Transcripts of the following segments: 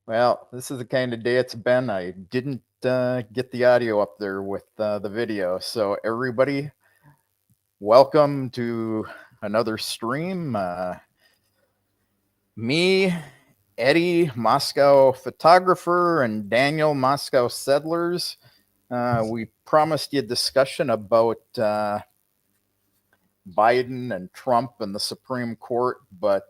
Well, this is the kind of day it's been. I didn't get the audio up there with the video. So, everybody, welcome to another stream. Me, Eddie, Moscow photographer, and Daniel, Moscow settlers. We promised you a discussion about Biden and Trump and the Supreme Court, but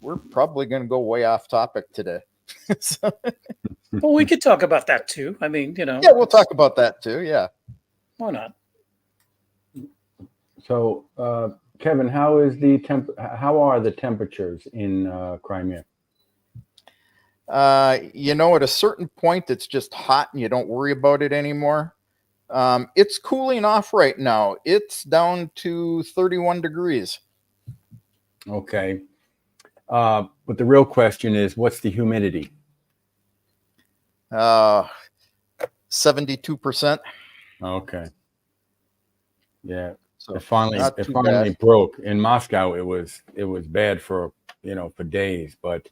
we're probably going to go way off topic today. So, Well, we could talk about that too. I mean, yeah, we'll talk about that too. Yeah. Why not? So, Kevin, how are the temperatures in Crimea? At a certain point, it's just hot and you don't worry about it anymore. It's cooling off right now. It's down to 31 degrees. Okay. But the real question is, what's the humidity? 72%. Okay. Yeah. So it finally broke. In Moscow, it was bad for days, but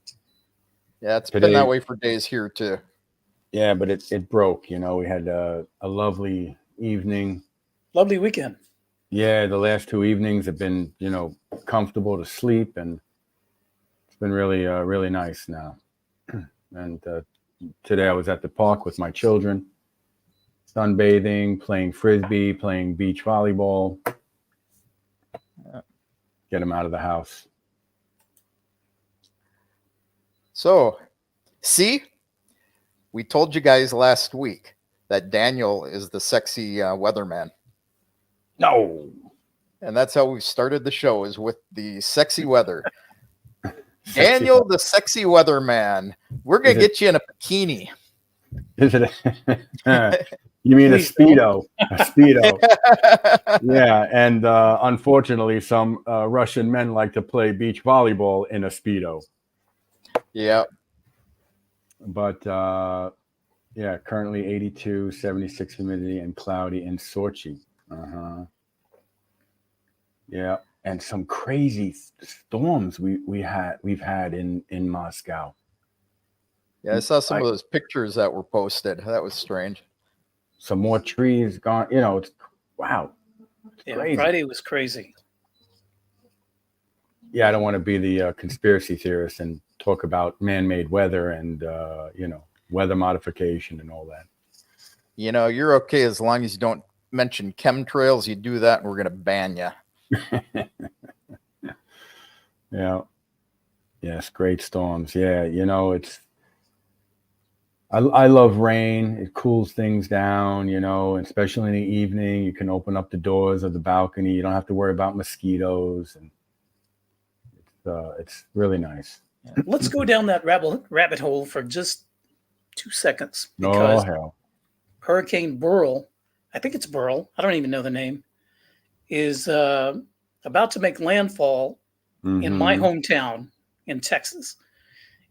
yeah, it's been that way for days here too. Yeah, but it broke. We had a lovely evening. Lovely weekend. Yeah, the last 2 evenings have been, comfortable to sleep, and it's been really, really nice now. And today I was at the park with my children, sunbathing, playing frisbee, playing beach volleyball. Get them out of the house. So, see, we told you guys last week that Daniel is the sexy weatherman. No. And that's how we started the show, is with the sexy weather. Daniel, the sexy weatherman. We're going to get you in a bikini. Is it? You mean a Speedo? A Speedo. Yeah, and unfortunately, some Russian men like to play beach volleyball in a Speedo. Yeah. But, currently 82, 76 humidity, and cloudy in Sochi. Yeah, and some crazy storms we've had in Moscow. Yeah, I saw some of those pictures that were posted. That was strange. Some more trees gone. It's wow. Yeah, crazy. Friday was crazy. Yeah, I don't want to be the conspiracy theorist and talk about man-made weather and weather modification and all that. You're okay as long as you don't mention chemtrails. You do that, and we're going to ban you. Yeah. Yes, great storms. Yeah, it's. I love rain. It cools things down, especially in the evening. You can open up the doors of the balcony. You don't have to worry about mosquitoes, and it's really nice. Let's go down that rabbit hole for just 2 seconds, Oh, because hell. Hurricane Burl, I think it's Burl, I don't even know the name, is about to make landfall in my hometown in Texas.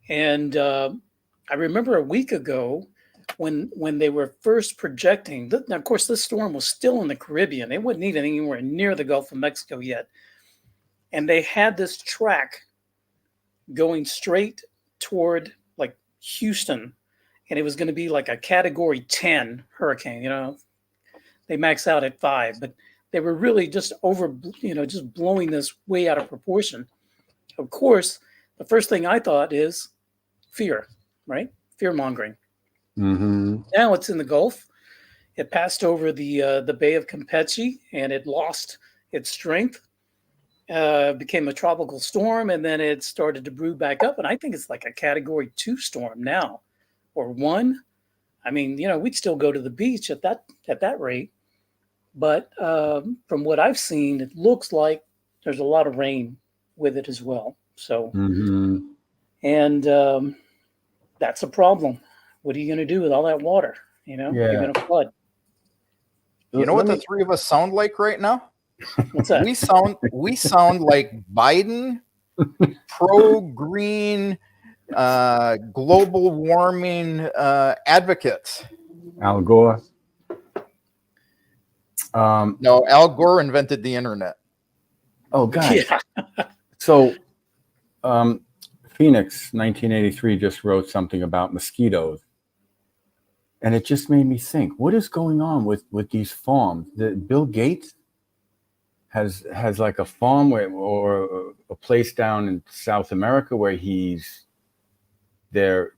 And I remember a week ago when they were first projecting, now of course this storm was still in the Caribbean. It wasn't even anywhere near the Gulf of Mexico yet. And they had this track going straight toward like Houston, and it was going to be like a category 10 hurricane. They max out at 5, but they were really just just blowing this way out of proportion. Of course, the first thing I thought is fear, right? Fear mongering. Now it's in the Gulf. It passed over the Bay of Campeche, and it lost its strength. Became a tropical storm, and then it started to brew back up. And I think it's like a category 2 storm now, or 1. I mean, we'd still go to the beach at that rate. But from what I've seen, it looks like there's a lot of rain with it as well. So, and that's a problem. What are you going to do with all that water? You're going to flood. You know what the three of us sound like right now? What's that? We sound like Biden, pro-green, global warming advocates. Al Gore. No, Al Gore invented the internet. Oh, guys. Yeah. So, Phoenix, 1983, just wrote something about mosquitoes. And it just made me think, what is going on with these farms? Bill Gates has like a farm or a place down in South America where they're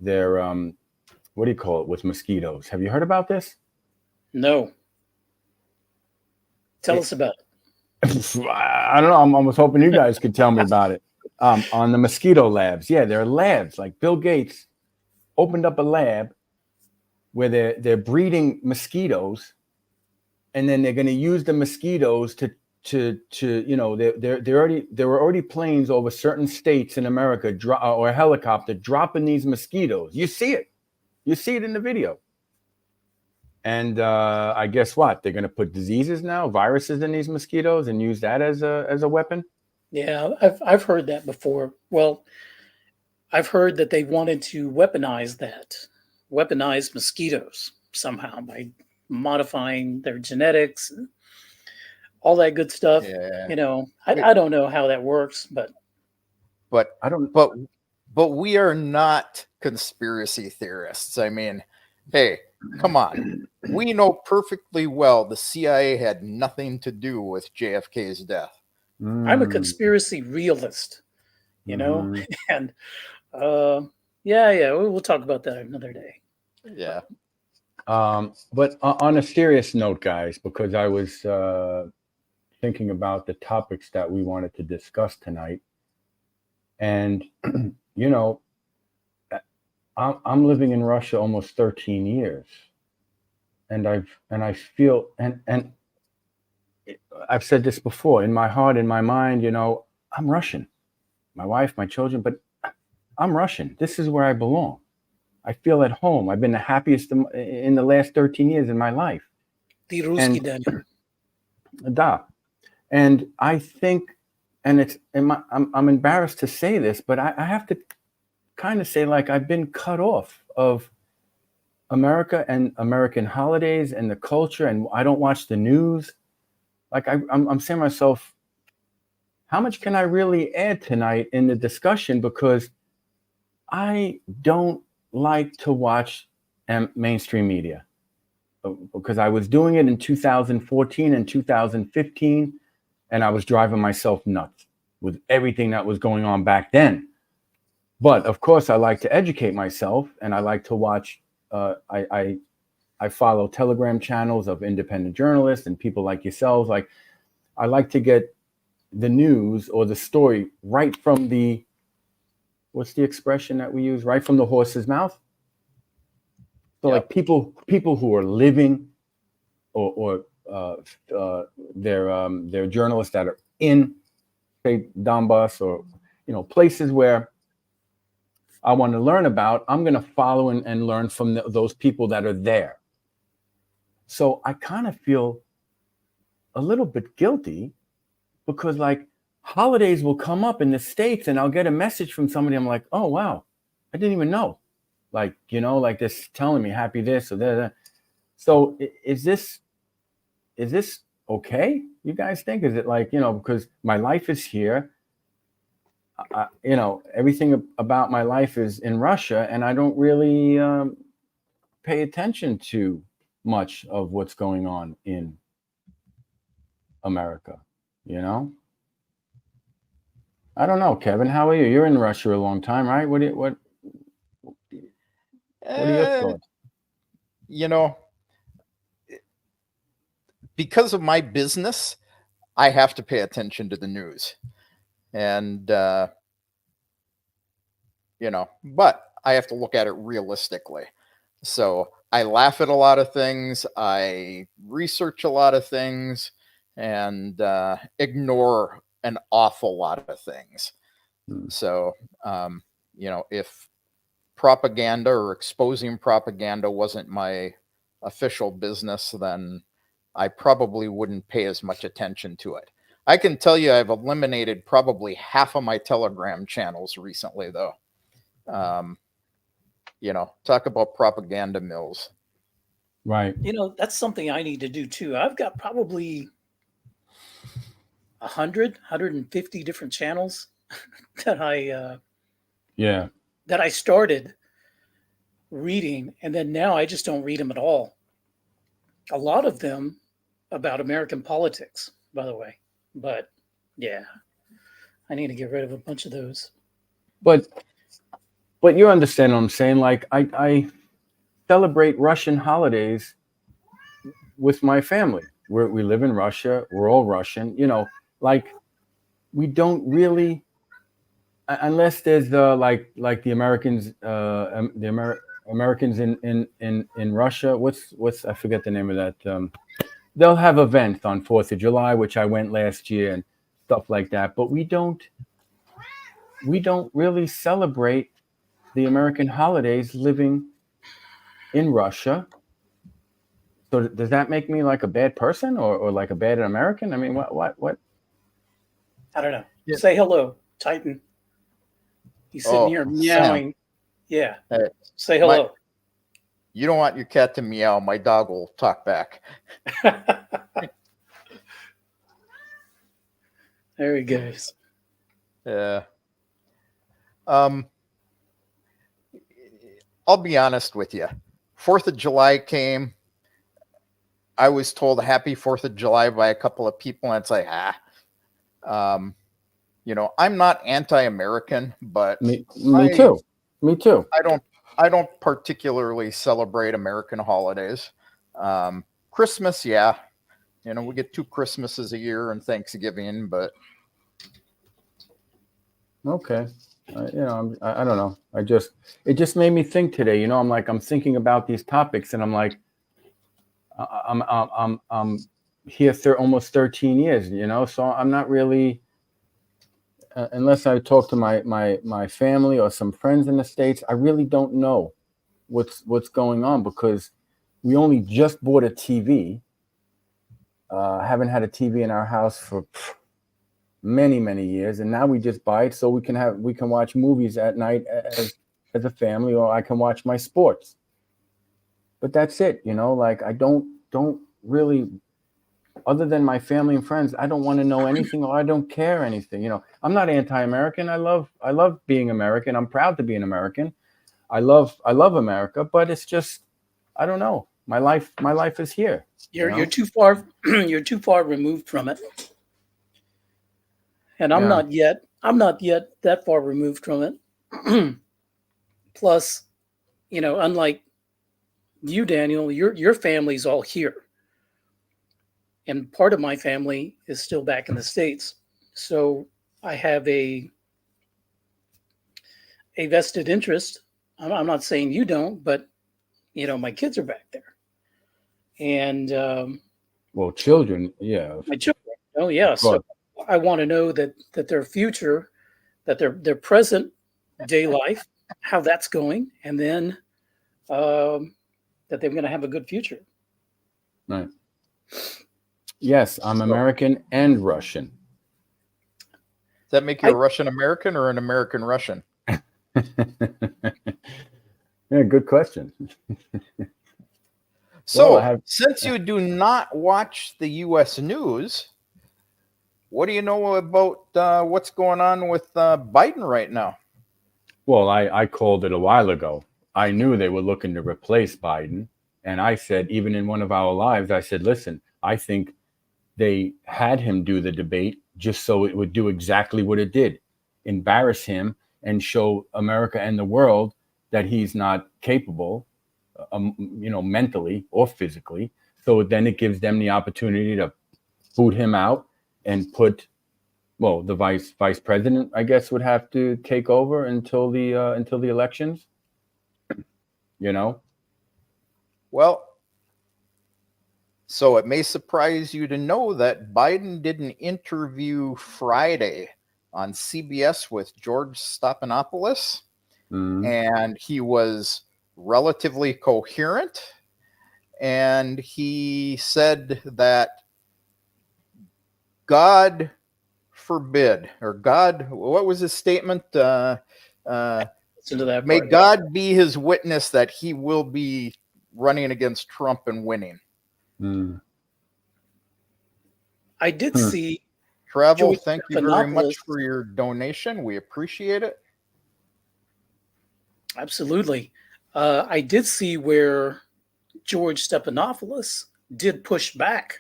what do you call it, with mosquitoes. Have you heard about this? No. Tell us about it. I don't know. I was hoping you guys could tell me about it. On the mosquito labs. Yeah, there are labs. Like Bill Gates opened up a lab where they're breeding mosquitoes, and then they're going to use the mosquitoes to there were already planes over certain states in America or a helicopter dropping these mosquitoes. You see it in the video. And I guess what? They're going to put diseases now, viruses in these mosquitoes and use that as a weapon. Yeah, I've heard that before. Well, I've heard that they wanted to weaponize mosquitoes somehow by modifying their genetics and all that good stuff. Yeah. I don't know how that works, but I don't. But we are not conspiracy theorists. I mean, hey, come on. We know perfectly well the CIA had nothing to do with JFK's death. I'm a conspiracy realist, and yeah, we'll talk about that another day. Yeah. But on a serious note, guys, because I was thinking about the topics that we wanted to discuss tonight, and I'm living in Russia almost 13 years, and I feel and I've said this before, in my heart, in my mind, I'm Russian, my wife, my children, but I'm Russian. This is where I belong. I feel at home. I've been the happiest in the last 13 years in my life. The Ruski Daniel. Da. And I think, and I'm embarrassed to say this, but I have to kind of say, like, I've been cut off of America and American holidays and the culture, and I don't watch the news. Like, I'm saying to myself, how much can I really add tonight in the discussion? Because I don't like to watch mainstream media, because I was doing it in 2014 and 2015, and I was driving myself nuts with everything that was going on back then. But of course, I like to educate myself, and I like to watch. I follow Telegram channels of independent journalists and people like yourselves. Like, I like to get the news or the story right from what's the expression that we use? Right from the horse's mouth. So, yep. Like people who are living, or they're journalists that are in, say, Donbass, or places where I want to learn about. I'm going to follow and learn from those people that are there. So I kind of feel a little bit guilty, because, like, holidays will come up in the States and I'll get a message from somebody. I'm like, oh, wow, I didn't even know. Like, like this telling me happy this or that. So is this okay? You guys think? Is it like, because my life is here, everything about my life is in Russia, and I don't really pay attention to much of what's going on in America, I don't know, Kevin. How are you? You're in Russia a long time, right? What are your thoughts? Because of my business, I have to pay attention to the news, and but I have to look at it realistically. So I laugh at a lot of things, I research a lot of things, and ignore an awful lot of things. So, if propaganda or exposing propaganda wasn't my official business, then I probably wouldn't pay as much attention to it. I can tell you I've eliminated probably half of my Telegram channels recently, though. Talk about propaganda mills. Right. That's something I need to do too. I've got probably 150 different channels that I Yeah. that I started reading, and then now I just don't read them at all. A lot of them about American politics, by the way. But yeah, I need to get rid of a bunch of those. But you understand what I'm saying? Like I celebrate Russian holidays with my family. We live in Russia. We're all Russian. Like we don't really, unless there's like the Americans, Americans in Russia. What's I forget the name of that. They'll have events on 4th of July, which I went last year and stuff like that. But we don't really celebrate the American holidays living in Russia. So does that make me like a bad person or like a bad American? I mean, what? I don't know. Yeah. Say hello, Titan. He's sitting here meowing. Sam. Yeah. Hey, Say hello. You don't want your cat to meow. My dog will talk back. There he goes. Yeah. I'll be honest with you. 4th of July came. I was told Happy 4th of July by a couple of people, and it's like, I'm not anti-American, but Me too. Me too. I don't particularly celebrate American holidays. Christmas, yeah. We get 2 Christmases a year and Thanksgiving, but okay. I don't know. It just made me think today. I'm thinking about these topics, and I'm like, I'm here almost 13 years. So I'm not really, unless I talk to my family or some friends in the States, I really don't know what's going on, because we only just bought a TV. Haven't had a TV in our house for many years, and now we just buy it so we can watch movies at night as a family, or I can watch my sports. But that's it. Like I don't really, other than my family and friends, I don't want to know anything, or I don't care anything. I'm not anti-American. I love being American. I'm proud to be an American. I love America, but it's just, I don't know. My life is here. You're too far. You're too far removed from it, and I'm not yet that far removed from it. Plus, unlike you, Daniel, your family's all here, and part of my family is still back in the States. So I have a vested interest. I'm not saying you don't, but my kids are back there. And well, children, yeah, my children. Oh yeah, so I want to know that their future, that their present day life, how that's going, and then that they're going to have a good future. Right. Yes, I'm American and Russian. Does that make you a Russian American or an American Russian? Yeah, good question. So, since you do not watch the U.S. news, what do you know about what's going on with Biden right now? Well, I called it a while ago. I knew they were looking to replace Biden. And I said, even in one of our lives, I said, listen, I think they had him do the debate just so it would do exactly what it did, embarrass him and show America and the world that he's not capable, mentally or physically. So then it gives them the opportunity to boot him out and put, well, the vice president, I guess, would have to take over until the elections. Well, so it may surprise you to know that Biden did an interview Friday on CBS with George Stephanopoulos, and he was relatively coherent, and he said that God forbid, or God, what was his statement? Listen to that. May God be his witness that he will be running against Trump and winning. I did see Travel. Thank you very much for your donation. We appreciate it. Absolutely. I did see where George Stephanopoulos did push back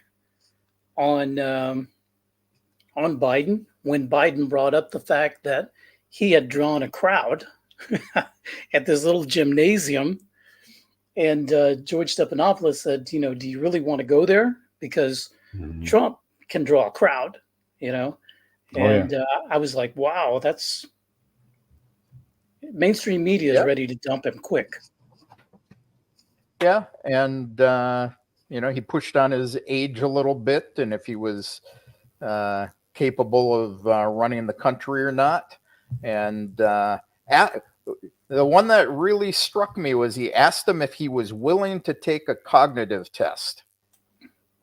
on on Biden when Biden brought up the fact that he had drawn a crowd at this little gymnasium, and George Stephanopoulos said, do you really want to go there? Because Mhm. Trump can draw a crowd, Oh yeah. and I was like, wow, that's mainstream media is Yeah, ready to dump him quick. yeah, and he pushed on his age a little bit, and if he was capable of running the country or not. And the one that really struck me was he asked him if he was willing to take a cognitive test,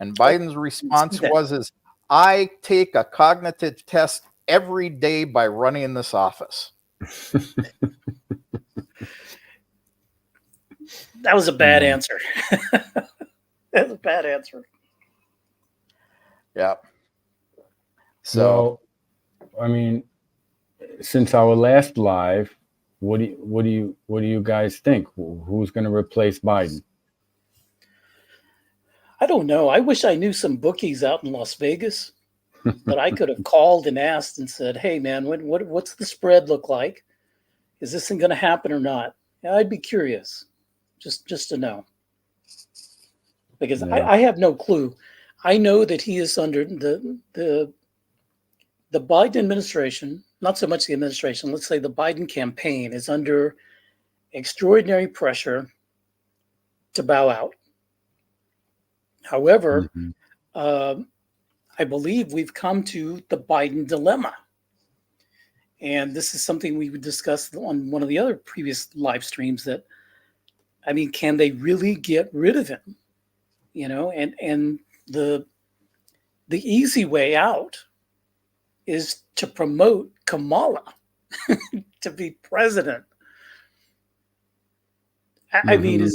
and Oh, Biden's I didn't see response that. was, "I take a cognitive test every day by running this office." That was a bad Mhm. answer. That was a bad answer. Yeah. So Well, I mean, since our last live, what do you guys think? Who's going to replace Biden? I don't know. I wish I knew some bookies out in Las Vegas that I could have called and asked and said, "Hey, man, what's the spread look like? Is this thing going to happen or not?" Yeah, I'd be curious, just to know, because Yeah. I have no clue. I know that he is under the Biden administration, not so much the administration. Let's say the Biden campaign is under extraordinary pressure to bow out. However, Mhm. um, I believe we've come to the Biden dilemma. And this is something we would discuss on one of the other previous live streams that, I mean, can they really get rid of him? And the easy way out is to promote Kamala to be president. I mean, Mhm.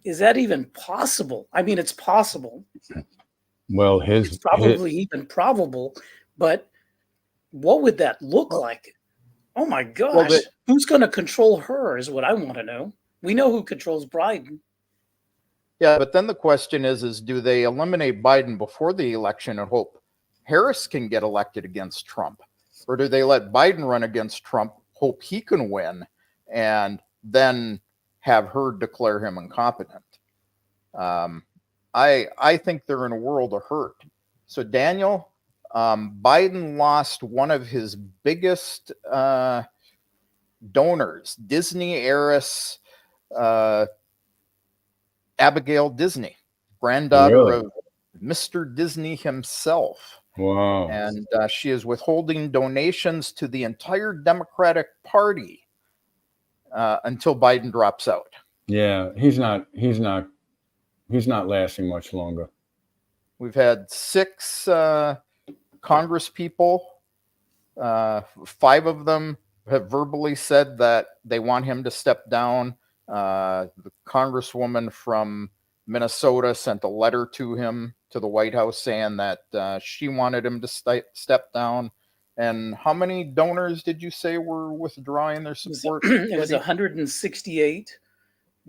is that even possible? I mean, it's possible. Well, It's his probably even probable, but what would that look well, like? Oh my well, gosh, who's going to control her is what I want to know. We know who controls Biden. yeah, but then the question is do they eliminate Biden before the election and hope Harris can get elected against Trump? Or do they let Biden run against Trump, hope he can win, and then have her declare him incompetent? Um, I think they're in a world of hurt. So Daniel, Biden lost one of his biggest donors, Disney heiress uh, Abigail Disney, granddaughter really? of Mr. Disney himself. Wow. And she is withholding donations to the entire Democratic Party until Biden drops out. Yeah, he's not lasting much longer. We've had 6 Congress people. 5 of them have verbally said that they want him to step down. The Congresswoman from Minnesota sent a letter to him, to the White House, saying that she wanted him to step down. And how many donors did you say were withdrawing their It was support, it was Eddie? 168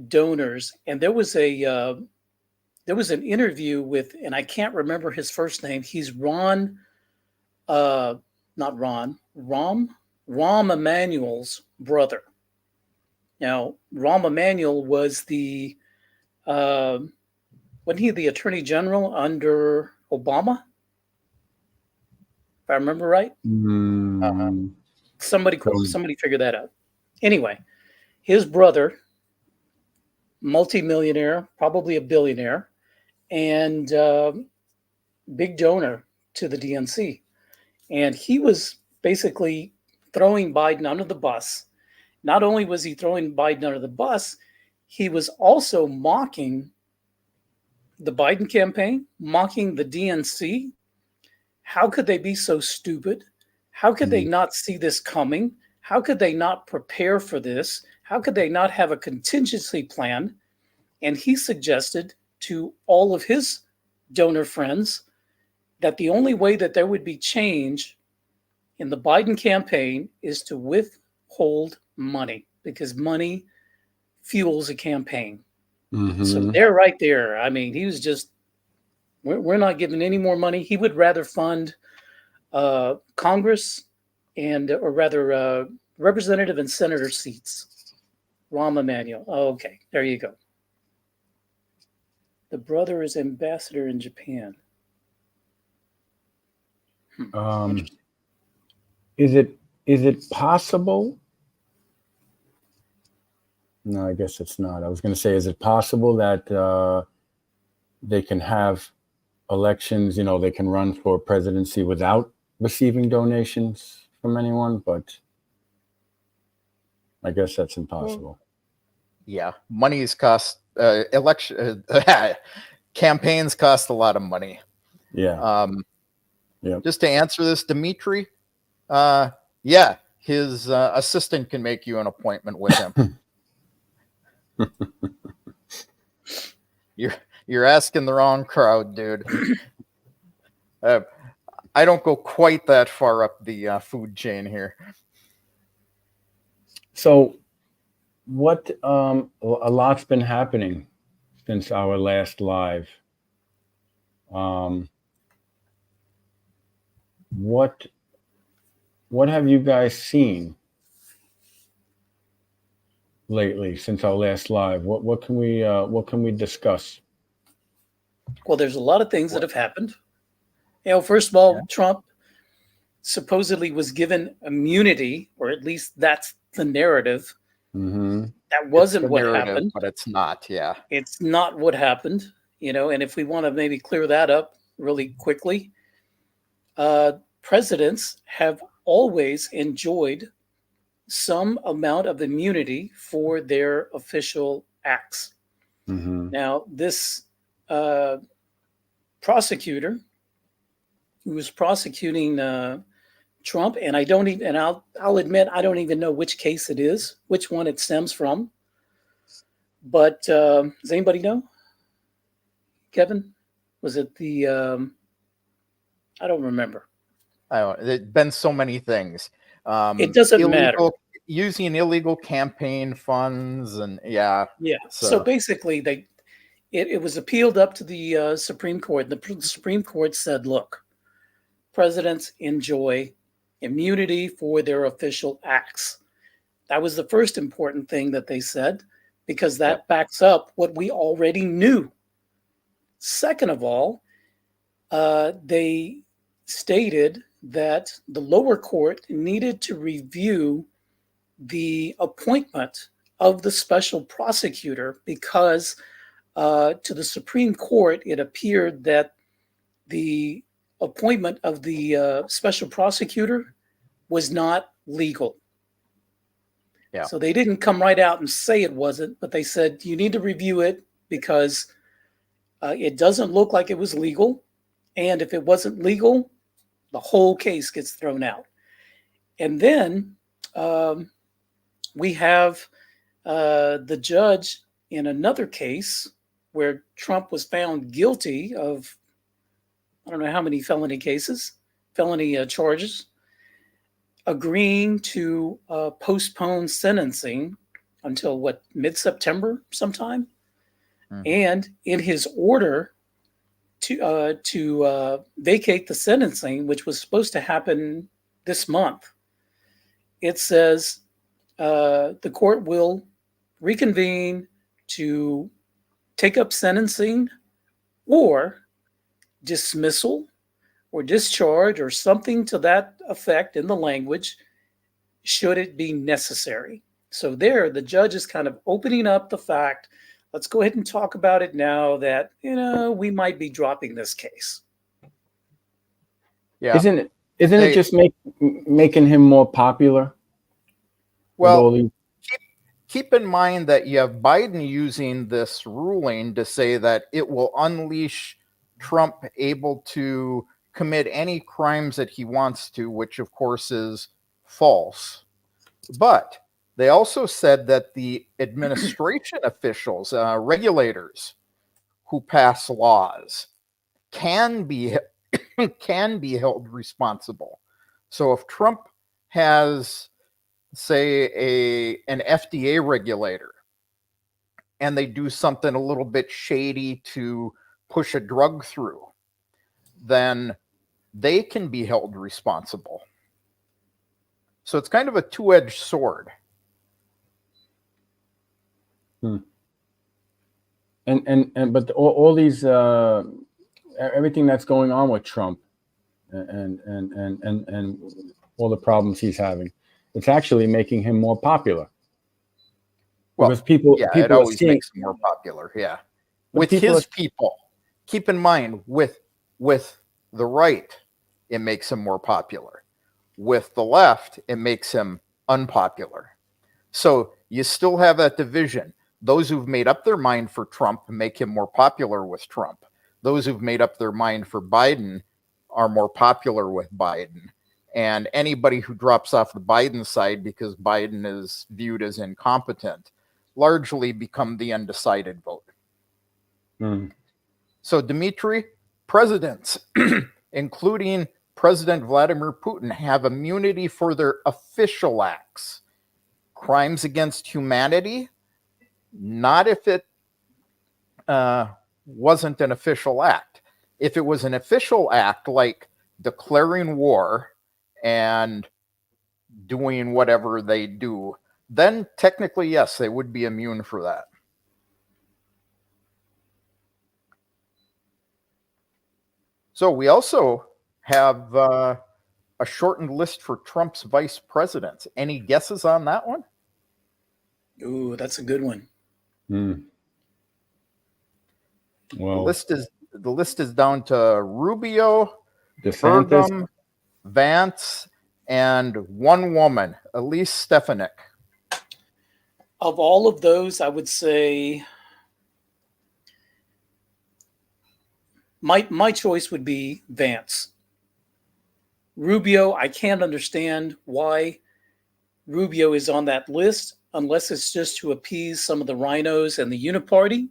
donors, and there was an interview with, and I can't remember his first name. He's Ron, not Ron, Rahm Emanuel's brother. Now, Rahm Emanuel was uh, wasn't he the Attorney General under Obama? If I remember right. Uh-huh. Mm, don't- Somebody figure that out. Anyway, his brother, multimillionaire, probably a billionaire, and big donor to the DNC. And he was basically throwing Biden under the bus. Not only was he throwing Biden under the bus, he was also mocking the Biden campaign, mocking the DNC. How could they be so stupid? How could they mm, not see this coming? How could they not prepare for this? How could they not have a contingency plan? And he suggested to all of his donor friends that the only way that there would be change in the Biden campaign is to hold money because money fuels a campaign. Mm-hmm. So they're right there. I mean, he was just, we're not giving any more money. He would rather fund Congress or rather representative and senator seats. Rahm Emanuel. Oh, okay, there you go. The brother is ambassador in Japan. Is it possible? No, I guess it's not. I was going to say, is it possible that they can have elections? They can run for presidency without receiving donations from anyone, but I guess that's impossible. Yeah, money's cost. Campaigns cost a lot of money. Yeah. Yeah. Just to answer this, Dimitri. Yeah, his assistant can make you an appointment with him. You're asking the wrong crowd, dude. I don't go quite that far up the food chain here. So, what? A lot's been happening since our last live. What have you guys seen lately since our last live? What can we discuss? Well, there's a lot of things that have happened. First of all, Trump supposedly was given immunity, or at least that's the narrative. Mm-hmm. That wasn't what happened. But it's not, yeah. It's not what happened, and if we want to maybe clear that up really quickly, presidents have always enjoyed some amount of immunity for their official acts. Mm-hmm. Now, this prosecutor who was prosecuting Trump, and I'll admit I don't even know which case it is, which one it stems from. But does anybody know? Kevin, was it the? I don't remember. There's been so many things. It doesn't matter. Using illegal campaign funds and yeah. So basically, it was appealed up to the Supreme Court. The Supreme Court said, "Look, presidents enjoy immunity for their official acts." That was the first important thing that they said, because that backs up what we already knew. Second of all, they stated that the lower court needed to review the appointment of the special prosecutor because to the Supreme Court, it appeared that the appointment of the special prosecutor was not legal. Yeah. So they didn't come right out and say it wasn't, but they said you need to review it because it doesn't look like it was legal. And if it wasn't legal, the whole case gets thrown out. And then we have the judge in another case where Trump was found guilty of, I don't know how many felony charges, agreeing to postpone sentencing until mid-September sometime. Mm-hmm. And in his order to vacate the sentencing, which was supposed to happen this month, it says the court will reconvene to take up sentencing or dismissal or discharge or something to that effect in the language, should it be necessary. So there, the judge is kind of opening up the fact, let's go ahead and talk about it now that, we might be dropping this case. Yeah. Isn't it just making him more popular? Well, keep in mind that you have Biden using this ruling to say that it will unleash Trump able to commit any crimes that he wants to, which of course is false. But they also said that the administration officials, regulators who pass laws can be held responsible. So if Trump has say an FDA regulator, and they do something a little bit shady to push a drug through, then they can be held responsible. So it's kind of a two-edged sword. But all these everything that's going on with Trump and all the problems he's having, it's actually making him more popular. Well, because people it always seeing, makes him more popular. Yeah, with his people. Keep in mind, with the right, it makes him more popular. With the left, it makes him unpopular. So you still have that division. Those who've made up their mind for Trump make him more popular with Trump. Those who've made up their mind for Biden are more popular with Biden. And anybody who drops off the Biden side because Biden is viewed as incompetent largely become the undecided vote. So, Dmitry, presidents, including President Vladimir Putin, have immunity for their official acts. Crimes against humanity, not if it wasn't an official act. If it was an official act, like declaring war and doing whatever they do, then technically, yes, they would be immune for that. So we also have a shortened list for Trump's vice presidents. Any guesses on that one? Ooh, that's a good one. Well, the list is down to Rubio, DeSantis, Burgum, Vance, and one woman, Elise Stefanik. Of all of those, I would say my choice would be Vance. Rubio, I can't understand why Rubio is on that list unless it's just to appease some of the rhinos and the Uniparty,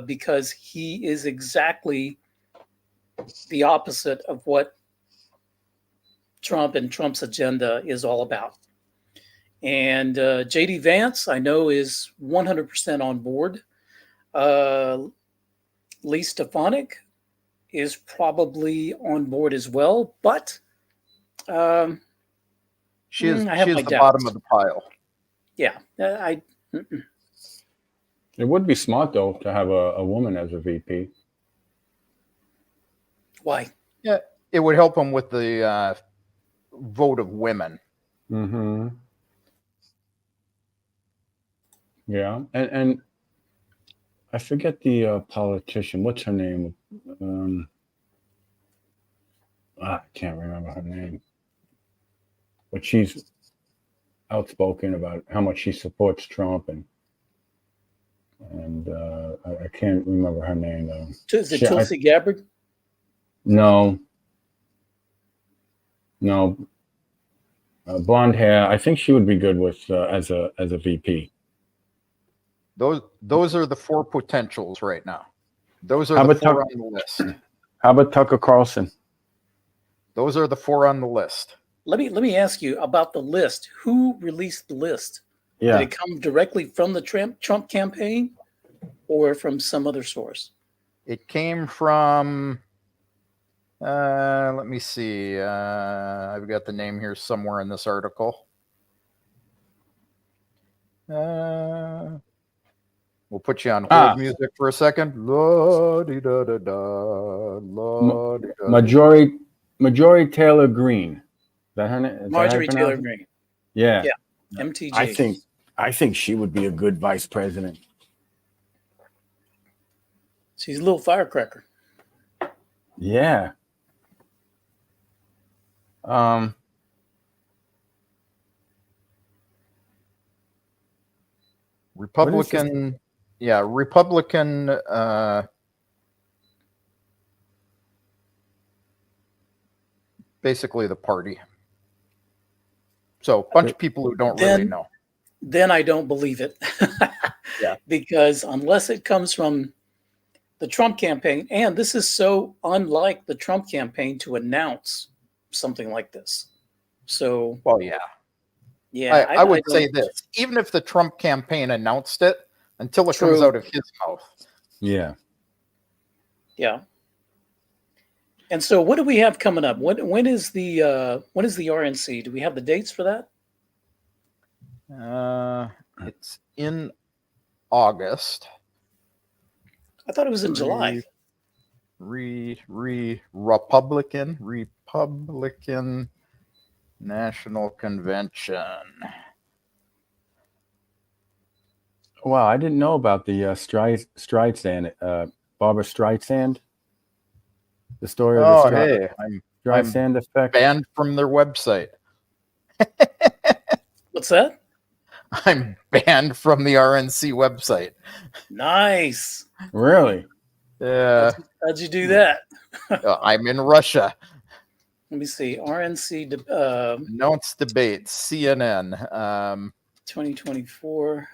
because he is exactly the opposite of what Trump and Trump's agenda is all about. And J.D. Vance, I know, is 100% on board. Lee Stefanik is probably on board as well, but she is I have my the doubts. bottom of the pile. Yeah, It would be smart though to have a woman as a VP. Why? Yeah, it would help him with the vote of women. Yeah, and I forget the politician. What's her name? I can't remember her name. But she's outspoken about how much she supports Trump, and I can't remember her name though. Is it Tulsi Gabbard? No. Blonde hair. I think she would be good with as a VP. Those are the four potentials right now. Those are the four on the list. How about Tucker Carlson? Those are the four on the list. Let me ask you about the list. Who released the list? Yeah. Did it come directly from the Trump campaign or from some other source? It came from, let me see. I've got the name here somewhere in this article. We'll put you on hold music for a second. Marjorie Taylor Greene. Is that her name? Marjorie Taylor Greene. Yeah. MTG. I think she would be a good vice president. She's a little firecracker. Yeah. Republican, basically the party. So a bunch of people who don't really know. Then I don't believe it. Yeah. Because unless it comes from the Trump campaign, and this is so unlike the Trump campaign to announce something like this. So, well, yeah. Yeah, I would don't. say this: even if the Trump campaign announced it, until it comes True. out of his mouth. Yeah. Yeah. And so, what do we have coming up? When is the RNC? Do we have the dates for that? It's in August. I thought it was in July. Republican National Convention. Wow, I didn't know about the Streisand, Barbara Streisand. The story of the Oh, hey, I'm Streisand effect. banned from their website. What's that? I'm banned from the RNC website. Nice. Really? Yeah, How'd you do that? I'm in Russia. Let me see. RNC Announced debate, CNN. 2024.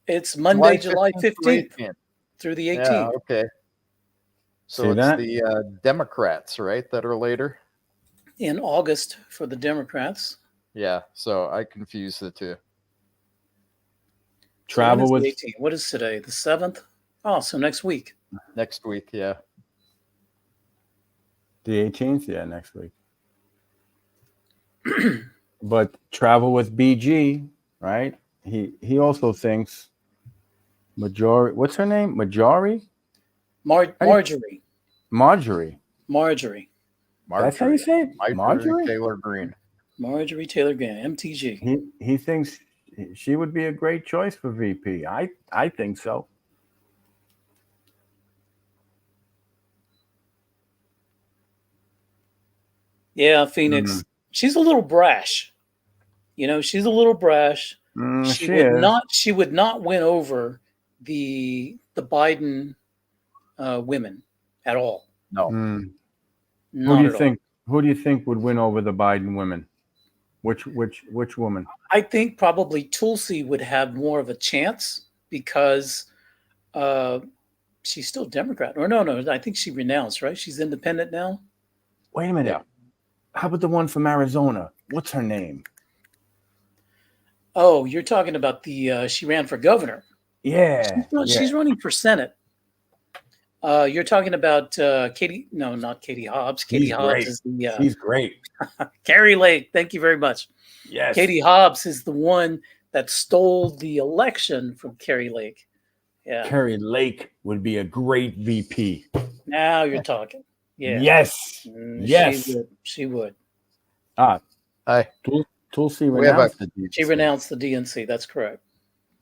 It's Monday, July 15th through the 18th. Yeah, okay. So See it's that? the Democrats, right, that are later? In August for the Democrats. Yeah, so I confuse the two. Travel so with the 18th. What is today? The 7th? Oh, so next week. Next week, yeah. the 18th? Yeah, next week. But travel with BG, right? He also thinks Majority. What's her name? Marjorie. Marjorie. Marjorie. That's how you say it? Marjorie Taylor Greene. Marjorie Taylor Greene, MTG. He thinks she would be a great choice for VP. I think so. Yeah, Phoenix. She's a little brash. She's a little brash. She would not win over the Biden women at all. No. Who do you think? Who do you think would win over the Biden women? Which woman? I think probably Tulsi would have more of a chance because she's still Democrat. Or no, I think she renounced, right? She's independent now. Wait a minute. Yeah. How about the one from Arizona? What's her name? Oh, you're talking about she ran for governor. Yeah. She's running for Senate. You're talking about Katie. No, not Katie Hobbs. Katie Hobbs is the. She's great. Carrie Lake. Thank you very much. Yes. Katie Hobbs is the one that stole the election from Carrie Lake. Yeah. Carrie Lake would be a great VP. Now you're talking. Yeah. Yes. Yes. She would. Tulsi renounced. She renounced the DNC. That's correct.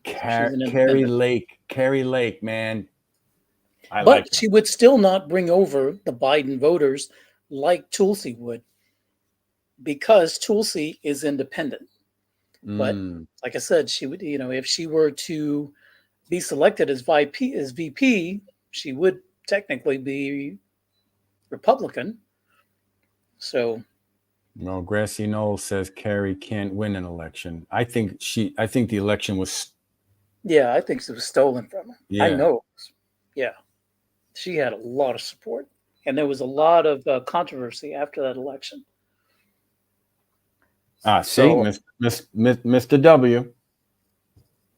Carrie Lake, man. But she would still not bring over the Biden voters like Tulsi would, because Tulsi is independent. But like I said, she would, if she were to be selected as VP, she would technically be Republican. So. No, Grassy Knoll says Carrie can't win an election. I think the election was. Yeah, I think it was stolen from her. Yeah. I know. Yeah. She had a lot of support, and there was a lot of controversy after that election. Mr. W.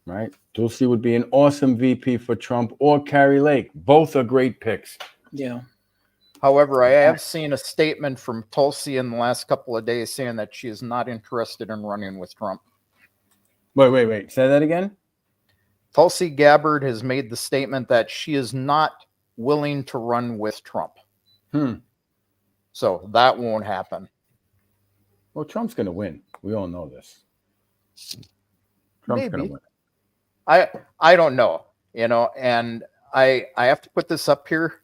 Right? Tulsi would be an awesome VP for Trump or Carrie Lake. Both are great picks. Yeah. However, I have seen a statement from Tulsi in the last couple of days saying that she is not interested in running with Trump. Wait. Say that again? Tulsi Gabbard has made the statement that she is not willing to run with Trump. So that won't happen. Well, Trump's going to win. We all know this. Trump's going to win. I don't know, and I have to put this up here.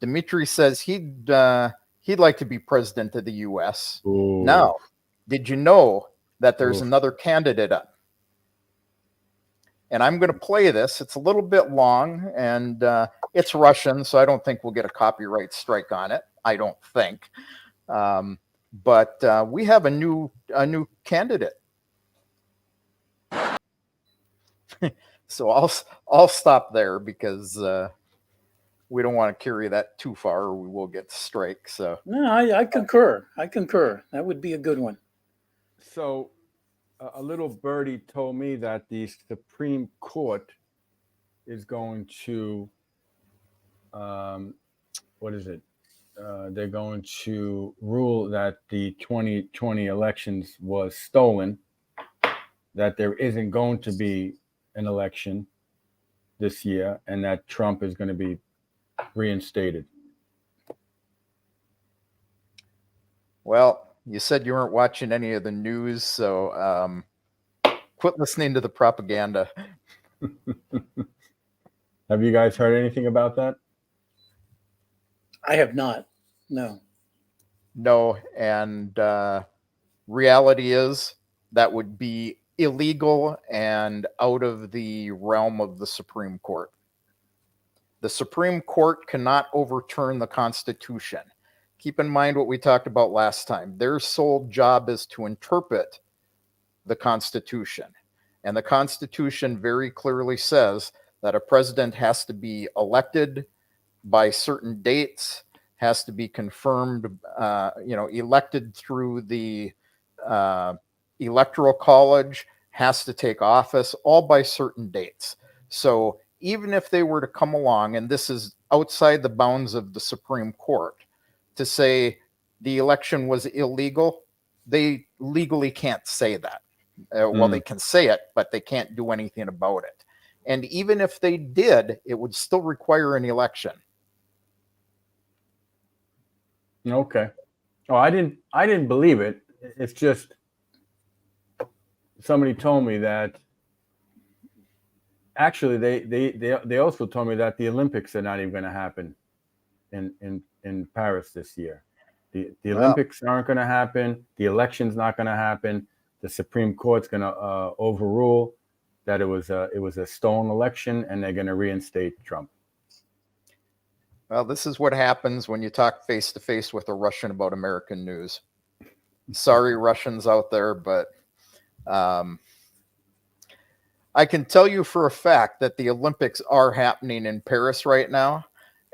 Dimitri says he'd like to be president of the U.S. Ooh. Now, did you know that there's another candidate up? And I'm going to play this. It's a little bit long, and it's Russian, so I don't think we'll get a copyright strike on it. I don't think. But we have a new candidate. So I'll stop there because we don't want to carry that too far, or we will get strike. So no, I concur. That would be a good one. So a little birdie told me that the Supreme Court is going to, what is it? They're going to rule that the 2020 elections was stolen, that there isn't going to be an election this year, and that Trump is going to be reinstated. Well, you said you weren't watching any of the news, so quit listening to the propaganda. Have you guys heard anything about that? I have not. No. No, and reality is that would be illegal and out of the realm of the Supreme Court. The Supreme Court cannot overturn the Constitution. Keep in mind what we talked about last time. Their sole job is to interpret the Constitution. And the Constitution very clearly says that a president has to be elected by certain dates, has to be confirmed, elected through the electoral college, has to take office, all by certain dates. So even if they were to come along, and this is outside the bounds of the Supreme Court, to say the election was illegal, they legally can't say that. Well, they can say it, but they can't do anything about it. And even if they did, it would still require an election. Okay. Oh, I didn't believe it. It's just somebody told me that. Actually, they also told me that the Olympics are not even going to happen in Paris this year. The Olympics aren't going to happen. The election's not going to happen. The Supreme Court's going to overrule that it was a stolen election, and they're going to reinstate Trump. Well, this is what happens when you talk face to face with a Russian about American news. Sorry, Russians out there, but I can tell you for a fact that the Olympics are happening in Paris right now,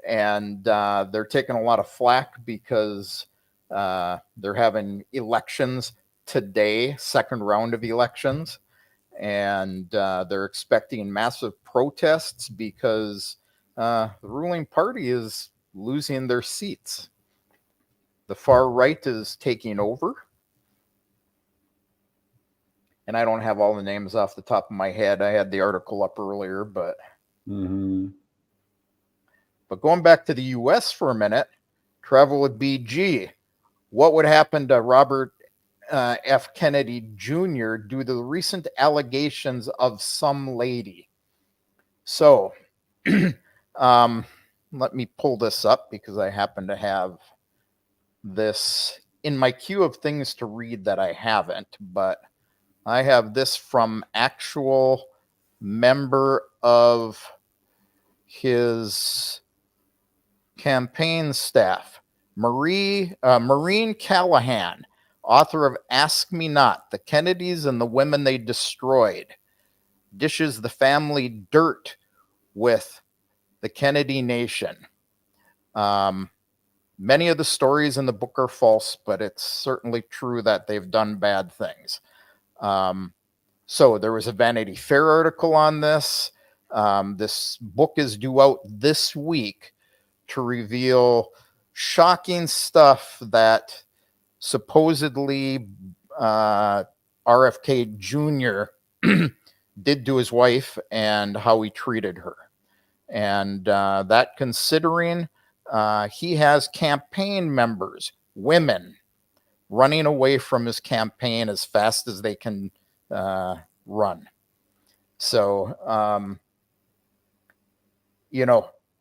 and they're taking a lot of flack because they're having elections today, second round of elections, and they're expecting massive protests because the ruling party is losing their seats. The far right is taking over. And I don't have all the names off the top of my head. I had the article up earlier, but but going back to the U.S. for a minute, travel with BG. What would happen to Robert F. Kennedy Jr. due to the recent allegations of some lady? So let me pull this up because I happen to have this in my queue of things to read that I haven't, but I have this from actual member of his campaign staff, Maureen Callahan, author of Ask Me Not, The Kennedys and the Women They Destroyed, dishes the family dirt with the Kennedy Nation. Many of the stories in the book are false, but it's certainly true that they've done bad things. So there was a Vanity Fair article on this. This book is due out this week to reveal shocking stuff that supposedly RFK Jr. did to his wife and how he treated her. And that considering he has campaign members, women, running away from his campaign as fast as they can run. So,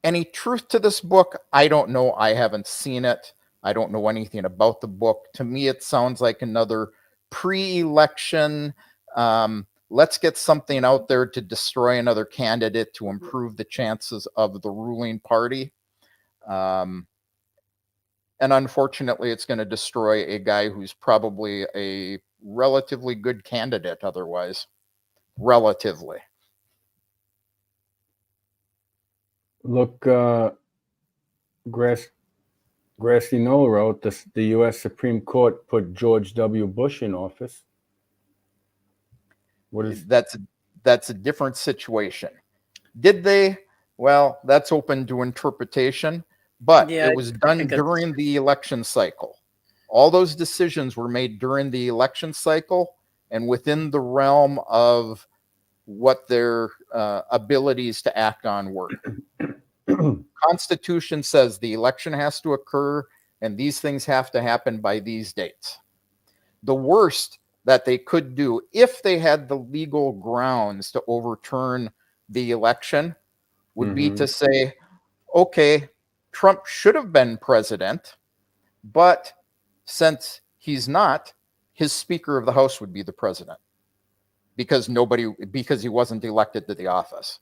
any truth to this book? I don't know. I haven't seen it. I don't know anything about the book. To me, it sounds like another pre-election. Let's get something out there to destroy another candidate to improve the chances of the ruling party. And unfortunately, it's going to destroy a guy who's probably a relatively good candidate otherwise. Relatively. Look, Grassy Knoll wrote, the U.S. Supreme Court put George W. Bush in office. What is that's a different situation. Did they? Well, that's open to interpretation, but Yeah, it was I done think that's during the election cycle. All those decisions were made during the election cycle and within the realm of what their abilities to act on were. Constitution says the election has to occur and these things have to happen by these dates. The worst that they could do, if they had the legal grounds to overturn the election, would be to say, okay, Trump should have been president, but since he's not, his Speaker of the House would be the president because he wasn't elected to the office.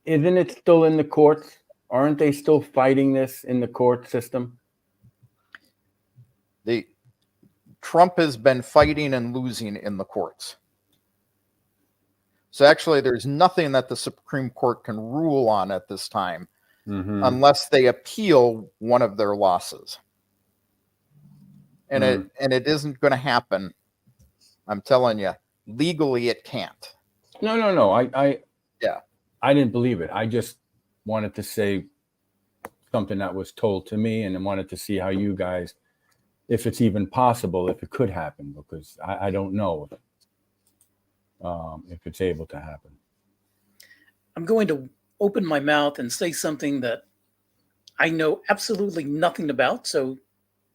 Isn't it still in the courts? Aren't they still fighting this in the court system? Trump has been fighting and losing in the courts. So actually, there's nothing that the Supreme Court can rule on at this time unless they appeal one of their losses. And it isn't going to happen. I'm telling you, legally it can't. No. Yeah. I didn't believe it. I just wanted to say something that was told to me, and I wanted to see how you guys, if it's even possible, if it could happen, because I don't know if it's able to happen. I'm going to open my mouth and say something that I know absolutely nothing about, so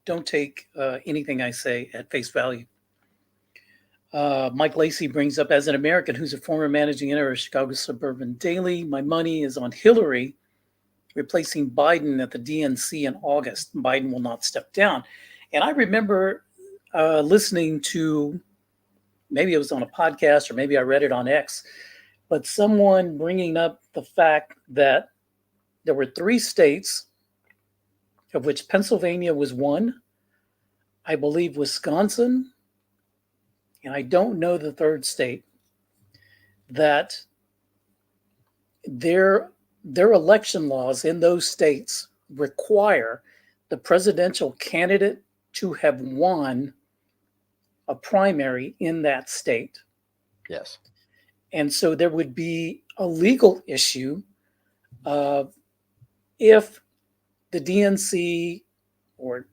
don't take anything I say at face value. Mike Lacey brings up, as an American who's a former managing editor of Chicago Suburban Daily, my money is on Hillary replacing Biden at the DNC in August. Biden will not step down. And I remember listening to, maybe it was on a podcast or maybe I read it on X, but someone bringing up the fact that there were 3 states, of which Pennsylvania was one, I believe Wisconsin, and I don't know the third state, that their election laws in those states require the presidential candidate to have won a primary in that state. Yes. And so there would be a legal issue if the DNC or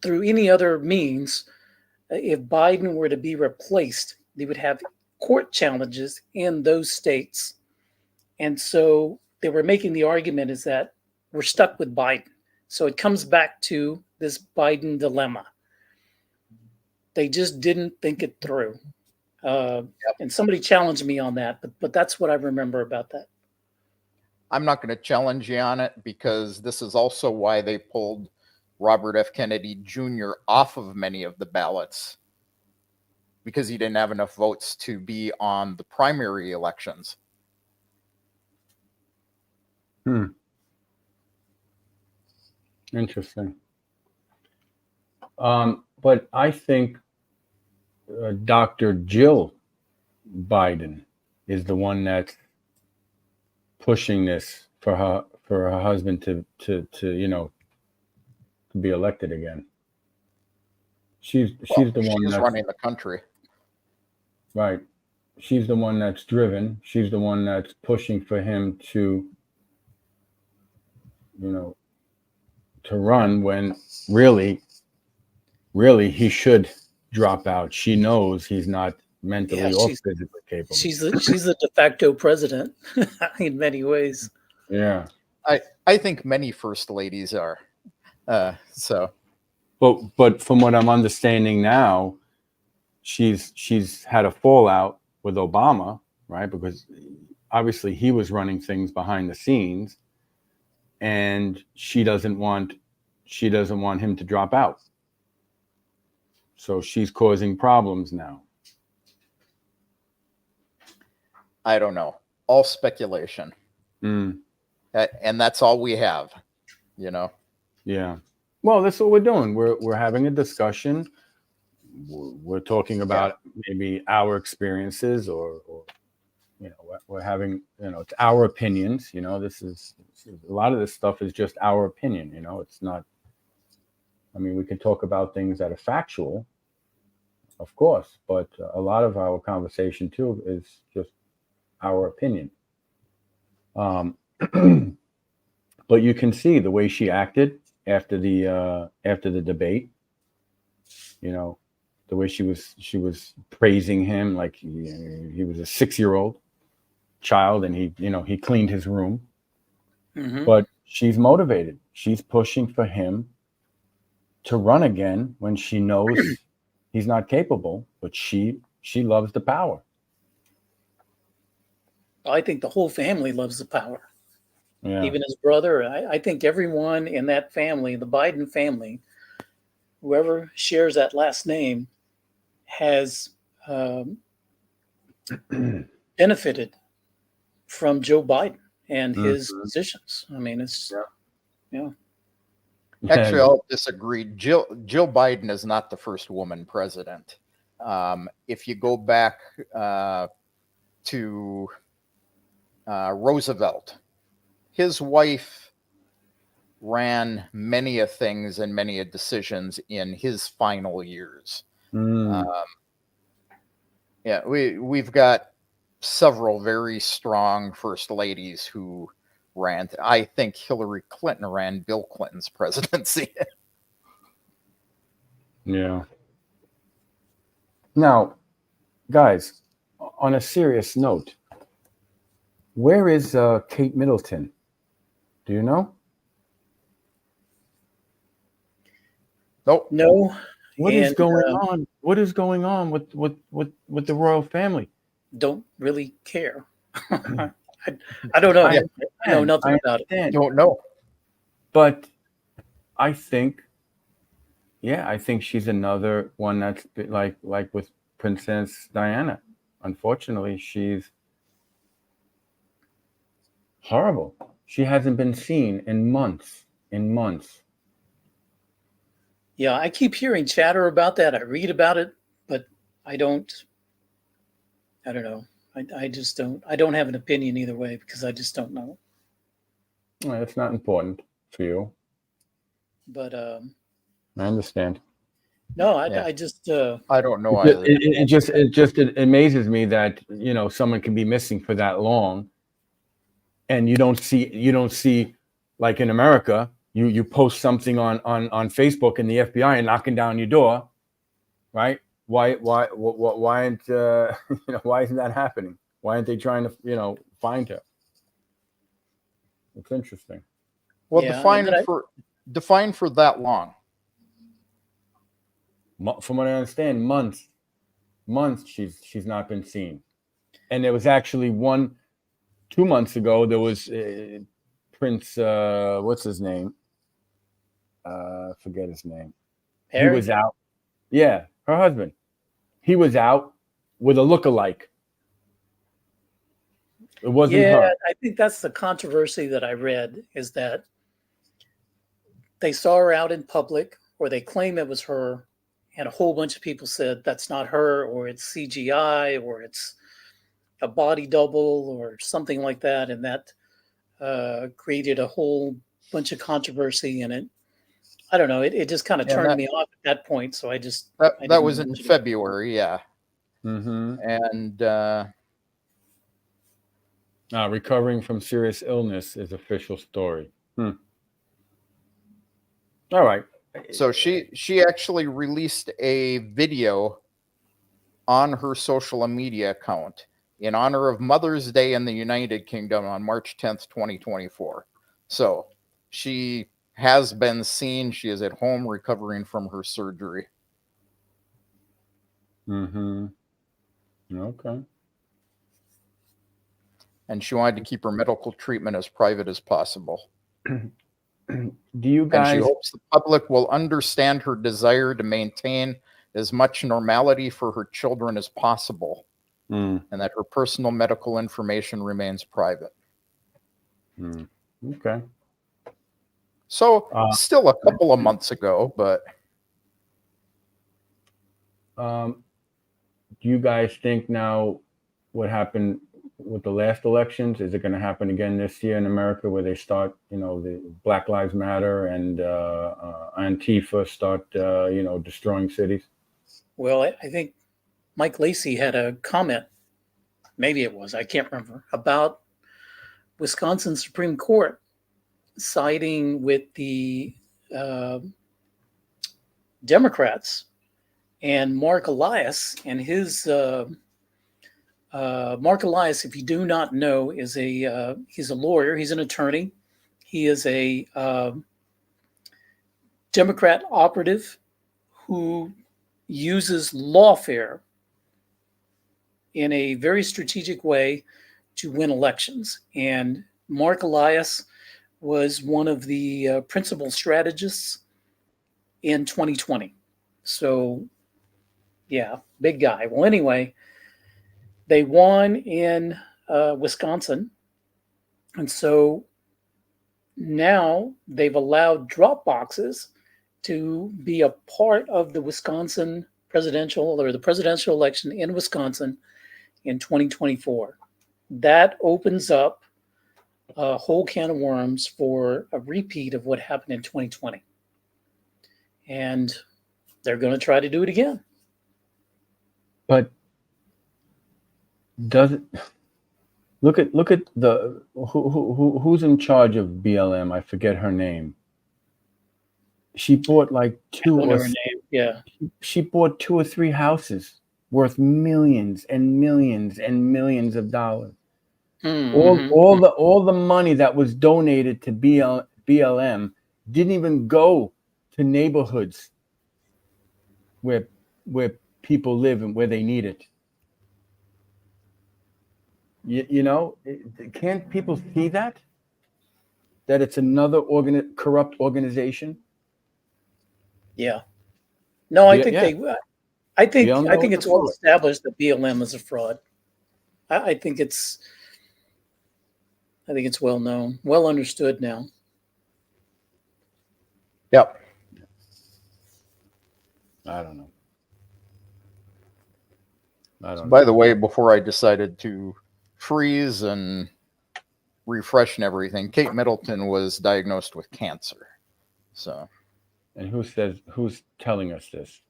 through any other means, if Biden were to be replaced, they would have court challenges in those states. And so they were making the argument is that we're stuck with Biden. So it comes back to this Biden dilemma. They just didn't think it through. And somebody challenged me on that, but that's what I remember about that. I'm not going to challenge you on it because this is also why they pulled Robert F. Kennedy Jr. off of many of the ballots, because he didn't have enough votes to be on the primary elections. Interesting. But I think Dr. Jill Biden is the one that's pushing this for her husband to be elected again. She's the one that's running the country. Right. She's the one that's driven. She's the one that's pushing for him to run when really he should drop out. She knows he's not mentally or physically capable. She's the de facto president in many ways. Yeah. I think many first ladies are. But from what I'm understanding now, she's had a fallout with Obama, right? Because obviously he was running things behind the scenes, and she doesn't want him to drop out. So she's causing problems now. I don't know. All speculation. And that's all we have, Yeah. Well, that's what we're doing. We're having a discussion. We're talking about maybe our experiences or we're having, it's our opinions. This is a lot of this stuff is just our opinion. It's not, we can talk about things that are factual, of course, but a lot of our conversation too is just our opinion. But you can see the way she acted after the debate. You know, the way she was praising him like he was a 6-year-old child, and he cleaned his room. Mm-hmm. But she's motivated. She's pushing for him to run again when she knows he's not capable. But she loves the power. I think the whole family loves the power. Yeah. Even his brother. I think everyone in that family, the Biden family, whoever shares that last name, has benefited from Joe Biden and his positions. I mean, it's yeah. Actually, I'll disagree. Jill Biden is not the first woman president. If you go back to Roosevelt, his wife ran many of things and many of decisions in his final years. Yeah, we've got several very strong first ladies who ran. I think Hillary Clinton ran Bill Clinton's presidency. Yeah. Now, guys, on a serious note, where is Kate Middleton? Do you know? Nope. No. What is going on? What is going on with the royal family? Don't really care. I don't know. I know nothing about it. Don't know. But I think she's another one that's like with Princess Diana. Unfortunately, she's horrible. She hasn't been seen in months. Yeah, I keep hearing chatter about that. I read about it, but I don't know. I just don't. I don't have an opinion either way because I just don't know. Well, it's not important for you. But I understand. No, I just I don't know either. It just amazes me that someone can be missing for that long, and you don't see like in America, you post something on Facebook and the FBI are knocking down your door, right? Why aren't why isn't that happening? Why aren't they trying to find her? It's interesting. Well, define for that long. From what I understand, months she's not been seen. And there was actually 2 months ago, there was Prince, what's his name? Forget his name. Harry? He was out. Yeah, her husband. He was out with a lookalike. It wasn't her. I think that's the controversy that I read, is that they saw her out in public, or they claim it was her, and a whole bunch of people said that's not her, or it's CGI, or it's a body double, or something like that, and that created a whole bunch of controversy in it. I don't know. It just kind of turned me off at that point, so I just that was in February, yeah. Mm-hmm. And recovering from serious illness is official story. All right. So she actually released a video on her social media account in honor of Mother's Day in the United Kingdom on March 10th, 2024. So she has been seen. She is at home recovering from her surgery. Mm-hmm. Okay. And she wanted to keep her medical treatment as private as possible. Do you guys? And she hopes the public will understand her desire to maintain as much normality for her children as possible, and that her personal medical information remains private. Okay. So still a couple of months ago, but do you guys think now what happened with the last elections, is it going to happen again this year in America, where they start, the Black Lives Matter and Antifa start, destroying cities? Well, I think Mike Lacey had a comment, maybe it was, I can't remember, about Wisconsin Supreme Court siding with the uh, Democrats and Mark Elias and his Mark Elias, if you do not know, is he's a lawyer. He's an attorney. He is a Democrat operative who uses lawfare in a very strategic way to win elections. And Mark Elias was one of the principal strategists in 2020. So, yeah, big guy. Well, anyway, they won in Wisconsin. And so now they've allowed drop boxes to be a part of the Wisconsin presidential or the presidential election in Wisconsin in 2024. That opens up a whole can of worms for a repeat of what happened in 2020. And they're going to try to do it again. But does it look at the who's in charge of BLM? I forget her name. She bought like she bought 2 or 3 houses worth millions and millions and millions of dollars. Mm-hmm. All the money that was donated to BLM didn't even go to neighborhoods where people live and where they need it. You know, can't people see that it's another corrupt organization? Yeah. No, I think I think it's well established that BLM is a fraud. I think it's well known, well understood now. Yep. I don't know. By the way, before I decided to freeze and refresh and everything, Kate Middleton was diagnosed with cancer. So. And who's telling us this?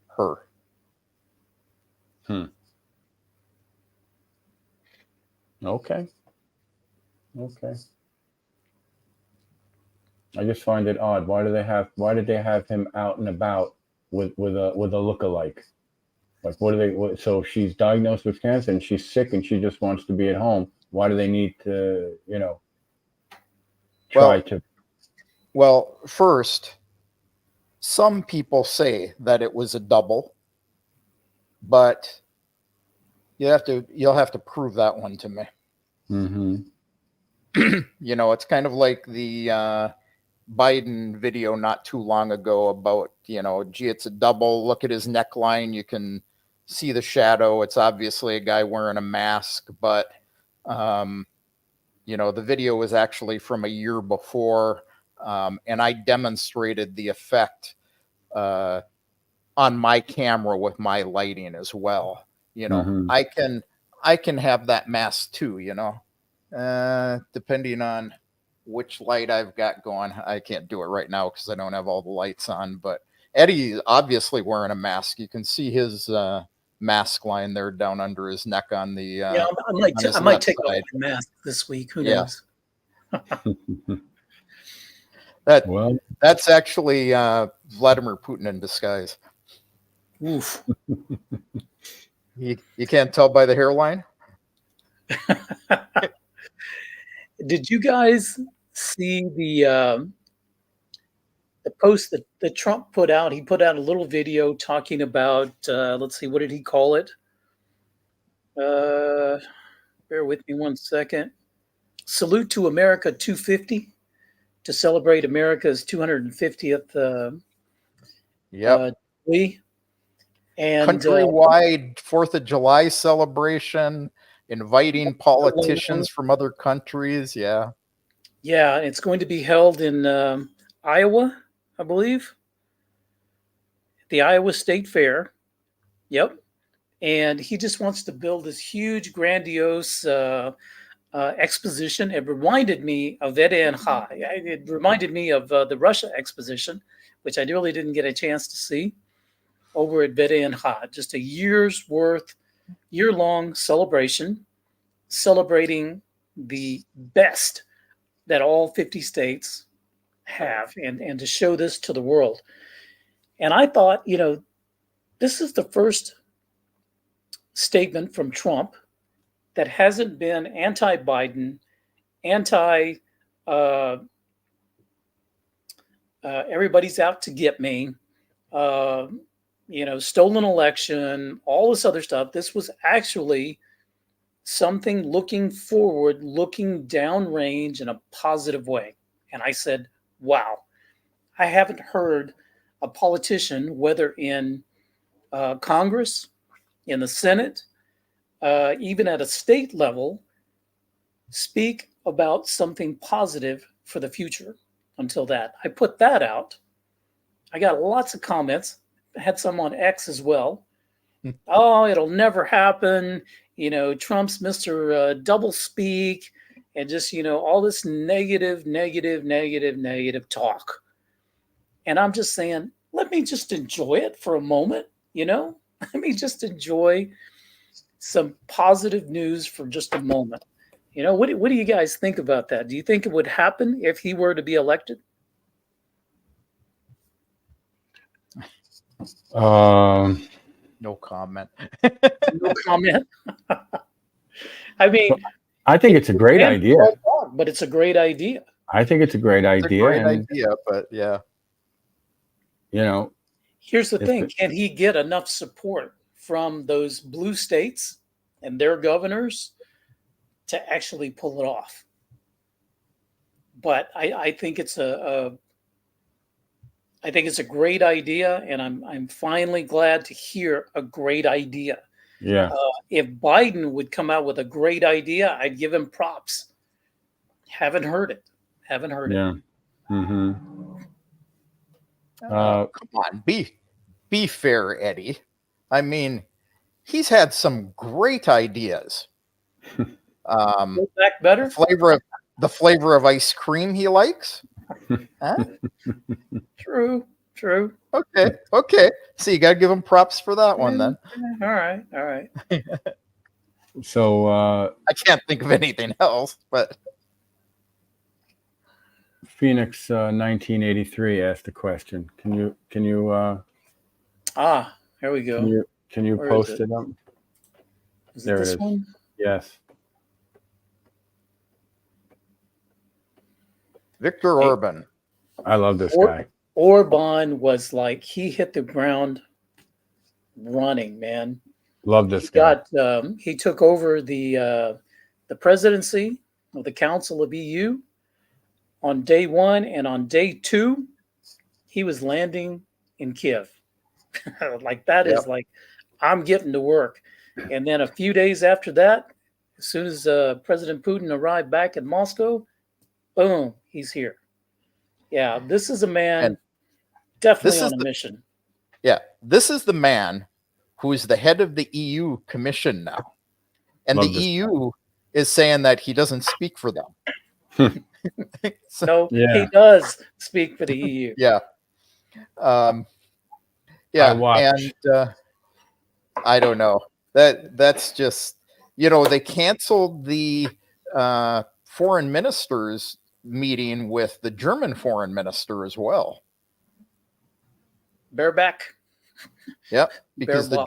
Her. Okay. I just find it odd. Why did they have him out and about with a lookalike? Like, so if she's diagnosed with cancer and she's sick and she just wants to be at home, why do they need to, try to? Well, first, some people say that it was a double, but you'll have to prove that one to me. Mm-hmm. It's kind of like the Biden video not too long ago about, gee, it's a double. Look at his neckline. You can see the shadow. It's obviously a guy wearing a mask, but, the video was actually from a year before. And I demonstrated the effect on my camera with my lighting as well. I can have that mask too, depending on which light I've got going. I can't do it right now because I don't have all the lights on, but Eddie's obviously wearing a mask. You can see his mask line there down under his neck on the I might take off my mask this week. Who knows? That's actually Vladimir Putin in disguise. Oof. You can't tell by the hairline? Did you guys see the post that Trump put out? He put out a little video talking about, let's see, what did he call it? Bear with me one second. Salute to America 250 to celebrate America's 250th Jubilee. And countrywide 4th of July celebration, inviting politicians from other countries. Yeah, it's going to be held in Iowa, I believe, the Iowa State Fair. Yep. And he just wants to build this huge, grandiose exposition. It reminded me of VEDA High. It reminded me of the Russia exposition, which I really didn't get a chance to see. over at Vede, just a year-long celebration, celebrating the best that all 50 states have, and to show this to the world. And I thought, this is the first statement from Trump that hasn't been anti-Biden, anti everybody's out to get me, uh, stolen election, all this other stuff. This was actually something looking forward, looking downrange in a positive way. And I said, wow, I haven't heard a politician, whether in Congress, in the Senate, even at a state level, speak about something positive for the future until that. I put that out. I got lots of comments. I had some on X as well. Oh, it'll never happen. Trump's Mr. Double Speak, and just, all this negative talk. And I'm just saying, let me just enjoy it for a moment, Let me just enjoy some positive news for just a moment. What do you guys think about that? Do you think it would happen if he were to be elected? No comment. No comment. I mean, I think it's a great idea. But it's a great idea. I think it's a great idea. It's a great idea, but yeah. Here's the thing. Can he get enough support from those blue states and their governors to actually pull it off? But I think it's a great idea, and I'm finally glad to hear a great idea. Yeah. If Biden would come out with a great idea, I'd give him props. Haven't heard it. Yeah. Mm-hmm. Come on, be fair, Eddie. I mean, he's had some great ideas. Back better. The flavor of ice cream he likes. Huh? True. Okay. So you got to give him props for that one then. All right. So I can't think of anything else, but Phoenix 1983 asked a question. Can you here we go. Can you post it up? Is it this one? Yes. Viktor Orban. I love this guy. Orban was like, he hit the ground running, man. Love this guy. He took over the presidency of the Council of EU on day 1, and on day 2, he was landing in Kiev. Like that is like, I'm getting to work. And then a few days after that, as soon as President Putin arrived back in Moscow, boom, he's here. Yeah, this is a man definitely on a mission. Yeah, this is the man who is the head of the EU Commission now. And the EU is saying that he doesn't speak for them. So he does speak for the EU. Yeah. And I don't know. That's just, they canceled the foreign ministers meeting with the German foreign minister as well. Bareback. Yep, because the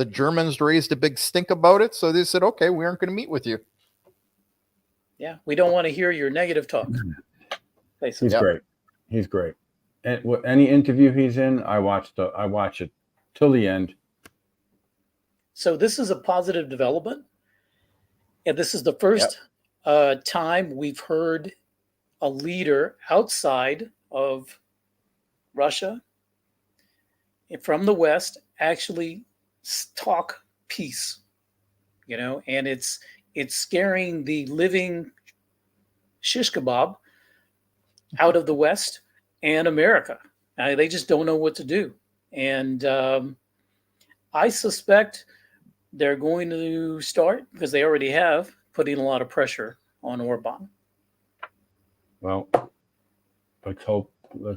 Germans raised a big stink about it, so they said, "Okay, we aren't going to meet with you." Yeah, we don't want to hear your negative talk. Basically. He's great. And any interview he's in, I watch it till the end. So this is a positive development, and this is the first time we've heard a leader outside of Russia from the West actually talk peace, and it's scaring the living shish kebab out of the West and America. They just don't know what to do. And I suspect they're going to start, because they already have, putting a lot of pressure on Orban. Well, let's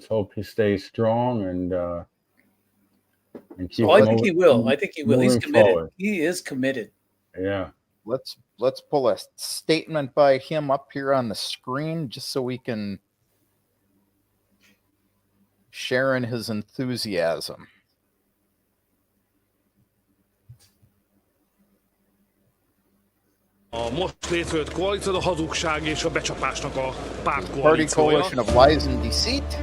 hope he stays strong, and and keep Oh, I think he will. I think he will. He's moving committed. forward. He is committed. Yeah. Let's pull a statement by him up here on the screen just so we can share in his enthusiasm. A most létrejött koalíció a hazugság és a becsapásnak a Party pártkoalíciója. coalition of lies and deceit.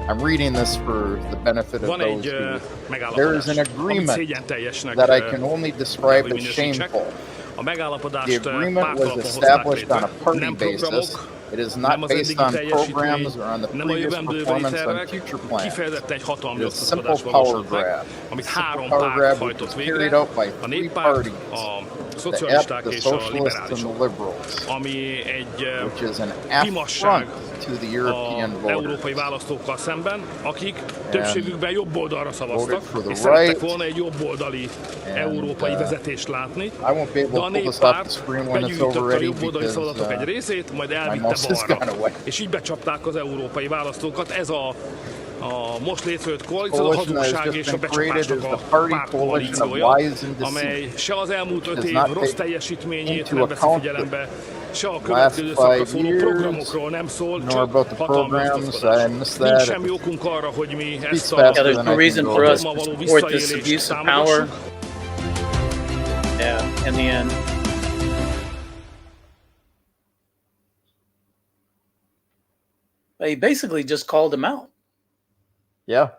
I'm reading this for the benefit of Van egy those who... megállapodás, There is an amit agreement szégyenteljesnek that I can only describe hogy as minősítsek. shameful. A The megállapodást agreement was pártalapon hozták established on létre. a party Nem basis. programok, It is nem not az based eddigi on teljesítmény, programs or on the nem a previous jövendőbeli performance on tervek, future plans. kifejezetten egy hatalmi It is a simple osztozkodás power valósult meg, grab. amit Simple három power párt grab which hajtott was végre, carried out by a three néppárt, parties, a the szocialisták the és a socialists and the liberálisok, liberals, ami egy which is an pimasság affront to the European az voters. európai választókkal szemben, akik többségükben jobb oldalra szavaztak, for the és szerettek right, volna egy jobboldali európai vezetést látni. I won't be able De to a pull this off the néppárt screen when it's over begyűjtötte a ready jobboldali because szavazatok egy részét, majd my elvitte mouse has gone balra. away. És így becsapták az európai választókat. Ez a most létrejött koalíció, a Coalition that has hazugság just és a been created becsapásnak is a the party coalition of pártkoalíciója, lies and amely deceit. se az elmúlt 5 Does év not rossz take teljesítményét into nem veszi account figyelembe, se a last következő időszakra 5 szóló years, programokról nem szól, nor csak about the hatalmi programs. osztozkodás. I missed Nincs that. semmi okunk arra, hogy mi ezt a faster Yeah, there's than no I can reason go for us hatalommal to való support this visszaélést abuse of power. támogassuk. Yeah, in the end. He basically just called him out. Yeah.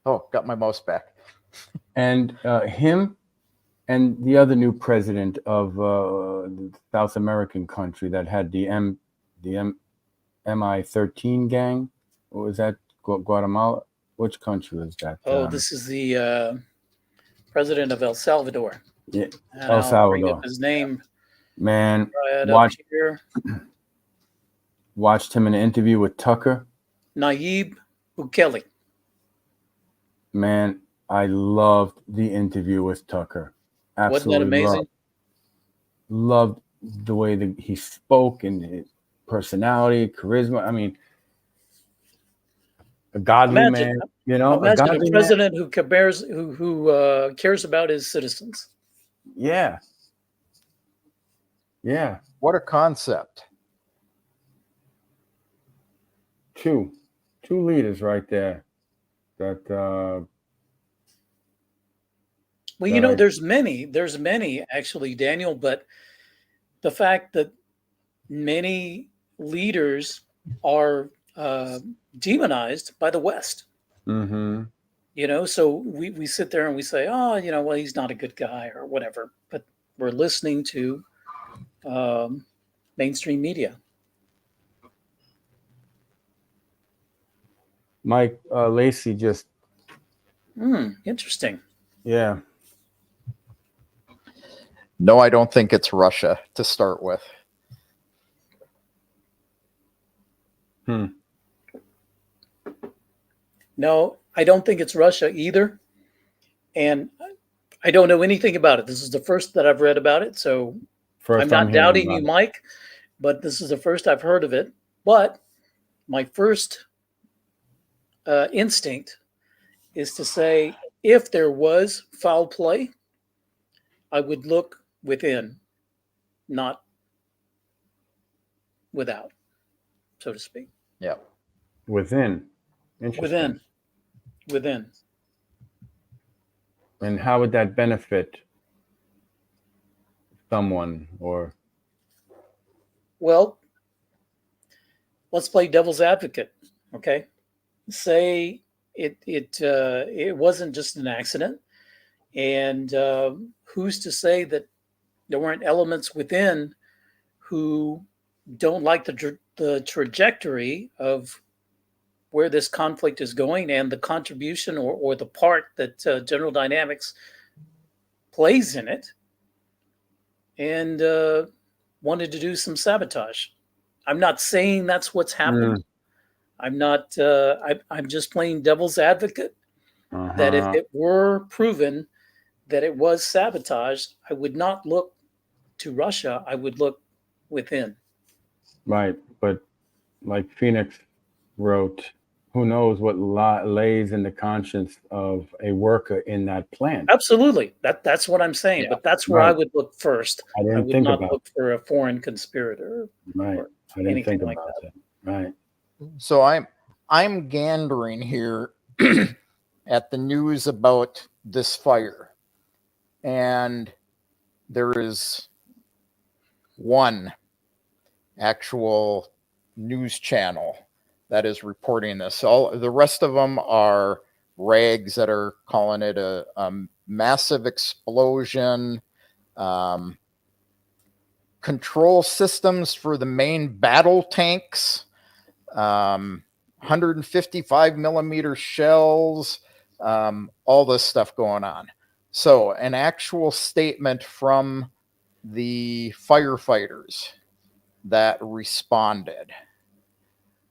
Oh, got my mouse back. And him and the other new president of the South American country that had the MI13 gang. What was that? Guatemala? Which country was that? Oh, this is the president of El Salvador. Yeah, And El I'll bring Salvador. up his name Man, right up watch, here. watched him in an interview with Tucker. Nayib Bukele. Man, I loved the interview with Tucker. Wasn't that amazing? Loved the way that he spoke and his personality, charisma. I mean, a godly Imagine- man, you know, Imagine godly a president who cares about his citizens. Man. Yeah. Yeah. What a concept. Two leaders right there. That Well, you know, there's many actually, Daniel, but the fact that many leaders are demonized by the West, mm-hmm. you know, so we sit there and we say, oh, you know, well, he's not a good guy or whatever, but we're listening to mainstream media. Mike Lacey just Interesting. yeah. No, I don't think it's Russia to start with. No, I don't think it's Russia either. And I don't know anything about it. This is the first that I've read about it. So First I'm time not hearing doubting about you, it. Mike, but this is the first I've heard of it. But my first instinct is to say, if there was foul play, I would look within, not without, so to speak. Yeah. Within. Interesting. Within. And how would that benefit someone or Well, let's play devil's advocate. Okay, say it wasn't just an accident, and who's to say that there weren't elements within who don't like the trajectory of where this conflict is going and the contribution or the part that General Dynamics plays in it, and wanted to do some sabotage. I'm not saying that's what's happened. I'm not. I'm just playing devil's advocate. That if it were proven that it was sabotage, I would not look to Russia. I would look within. right, but like Phoenix wrote, who knows what lays in the conscience of a worker in that plant. Absolutely. That's what I'm saying. Yeah, But that's where I right. would look first. I I didn't would think not about look for a foreign conspirator right. or I didn't anything think like about that. that. Right. So I'm gandering here at the news about this fire, and there is one actual news channel that is reporting this. All the rest of them are rags that are calling it a massive explosion. Um, Control systems for the main battle tanks. 155 millimeter shells. All this stuff going on. So, an actual statement from the firefighters that responded.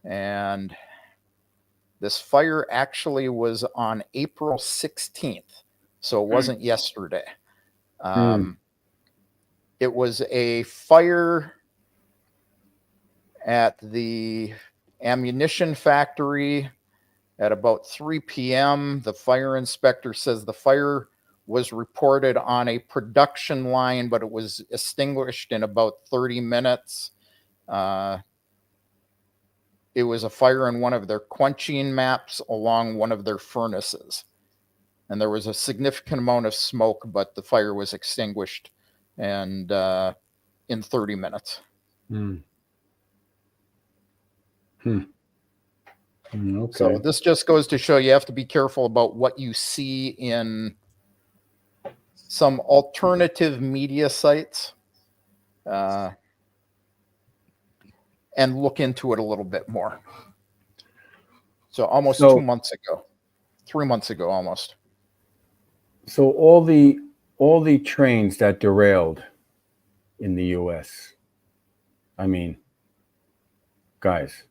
And this fire actually was on April 16th. So it wasn't yesterday. It was a fire at the ammunition factory at about 3 p.m. The fire inspector says the fire was reported on a production line, but it was extinguished in about 30 minutes. It was a fire in one of their quenching maps along one of their furnaces. And there was a significant amount of smoke, but the fire was extinguished and in 30 minutes. Okay. So this just goes to show you have to be careful about what you see in some alternative media sites and look into it a little bit more. So almost 2 months ago, 3 months ago, almost. So all the trains that derailed in the U.S. I mean, guys,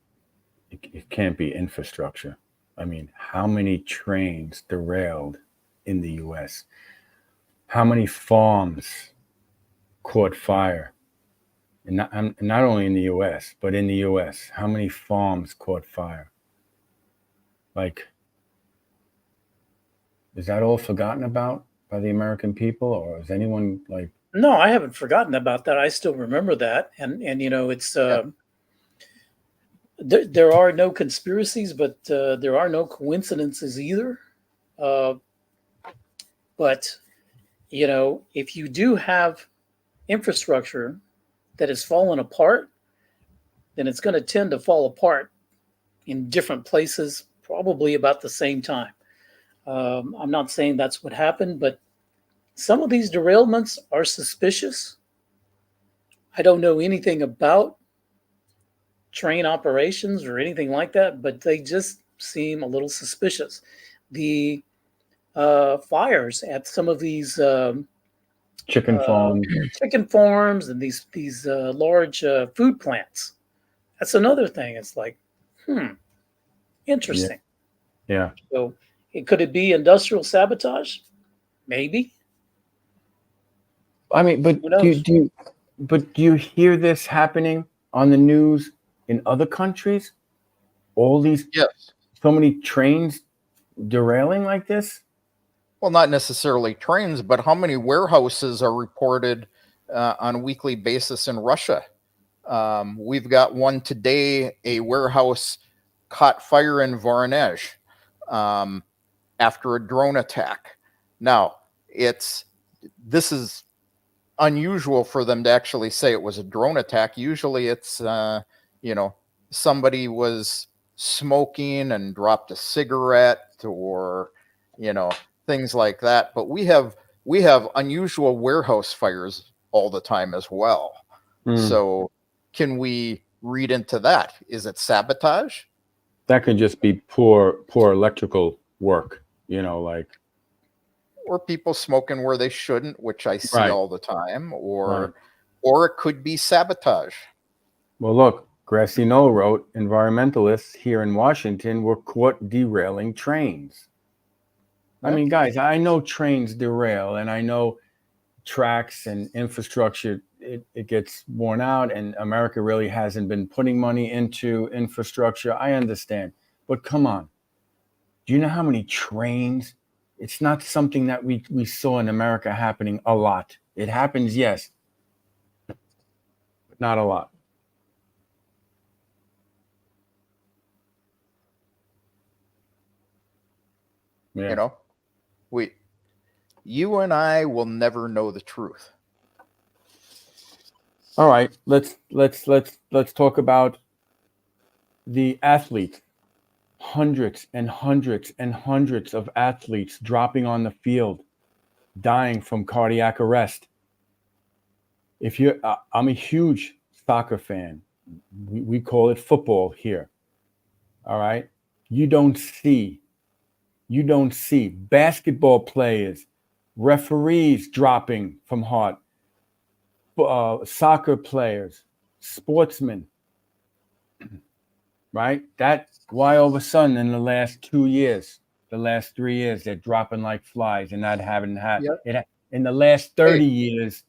it can't be infrastructure. I mean, how many trains derailed in the U.S.? How many farms caught fire? And not only in the U.S., but in the U.S., how many farms caught fire? Like, is that all forgotten about by the American people, or is anyone like? No, I haven't forgotten about that. I still remember that, and it's there are no conspiracies, but there are no coincidences either. But if you do have infrastructure that has fallen apart, then it's going to tend to fall apart in different places, probably about the same time. I'm not saying that's what happened, but some of these derailments are suspicious. I don't know anything about train operations or anything like that, but they just seem a little suspicious. The fires at some of these Chicken farms. chicken farms and these large food plants. That's another thing. It's like, interesting. Yeah. So, could it be industrial sabotage? Maybe. I mean, but do you hear this happening on the news in other countries? All these, so many trains derailing like this? Well, not necessarily trains, but how many warehouses are reported on a weekly basis in Russia? We've got one today, a warehouse caught fire in Voronezh after a drone attack. Now, this is unusual for them to actually say it was a drone attack. Usually it's, somebody was smoking and dropped a cigarette or, things like that. But we have unusual warehouse fires all the time as well. So can we read into that? Is it sabotage? That could just be poor electrical work, or people smoking where they shouldn't, which I see all the time, or it could be sabotage. Well, look, Grassy Knoll wrote, environmentalists here in Washington were caught derailing trains. I mean, guys, I know trains derail, and I know tracks and infrastructure, it gets worn out, and America really hasn't been putting money into infrastructure. I understand. But come on, do you know how many trains? It's not something that we saw in America happening a lot. It happens, yes, but not a lot. Yeah. You know, you and I will never know the truth. All right, let's talk about the athletes. Hundreds and hundreds and hundreds of athletes dropping on the field, dying from cardiac arrest. If you, I'm a huge soccer fan. We call it football here. All right, you don't see basketball players, referees dropping from heart, soccer players, sportsmen. Right? That's why all of a sudden in the last 2 years, the last 3 years, they're dropping like flies and not having had it in the last 30 years.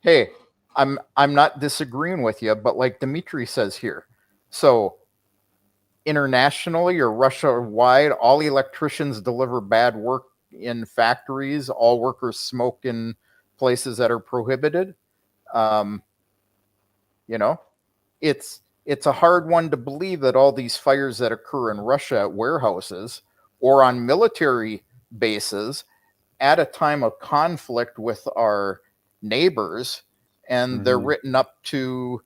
Hey, I'm not disagreeing with you, but like Dimitri says here, so internationally or Russia wide, all electricians deliver bad work in factories. All workers smoke in places that are prohibited. You know, it's a hard one to believe that all these fires that occur in Russia at warehouses or on military bases at a time of conflict with our neighbors, and they're written up to,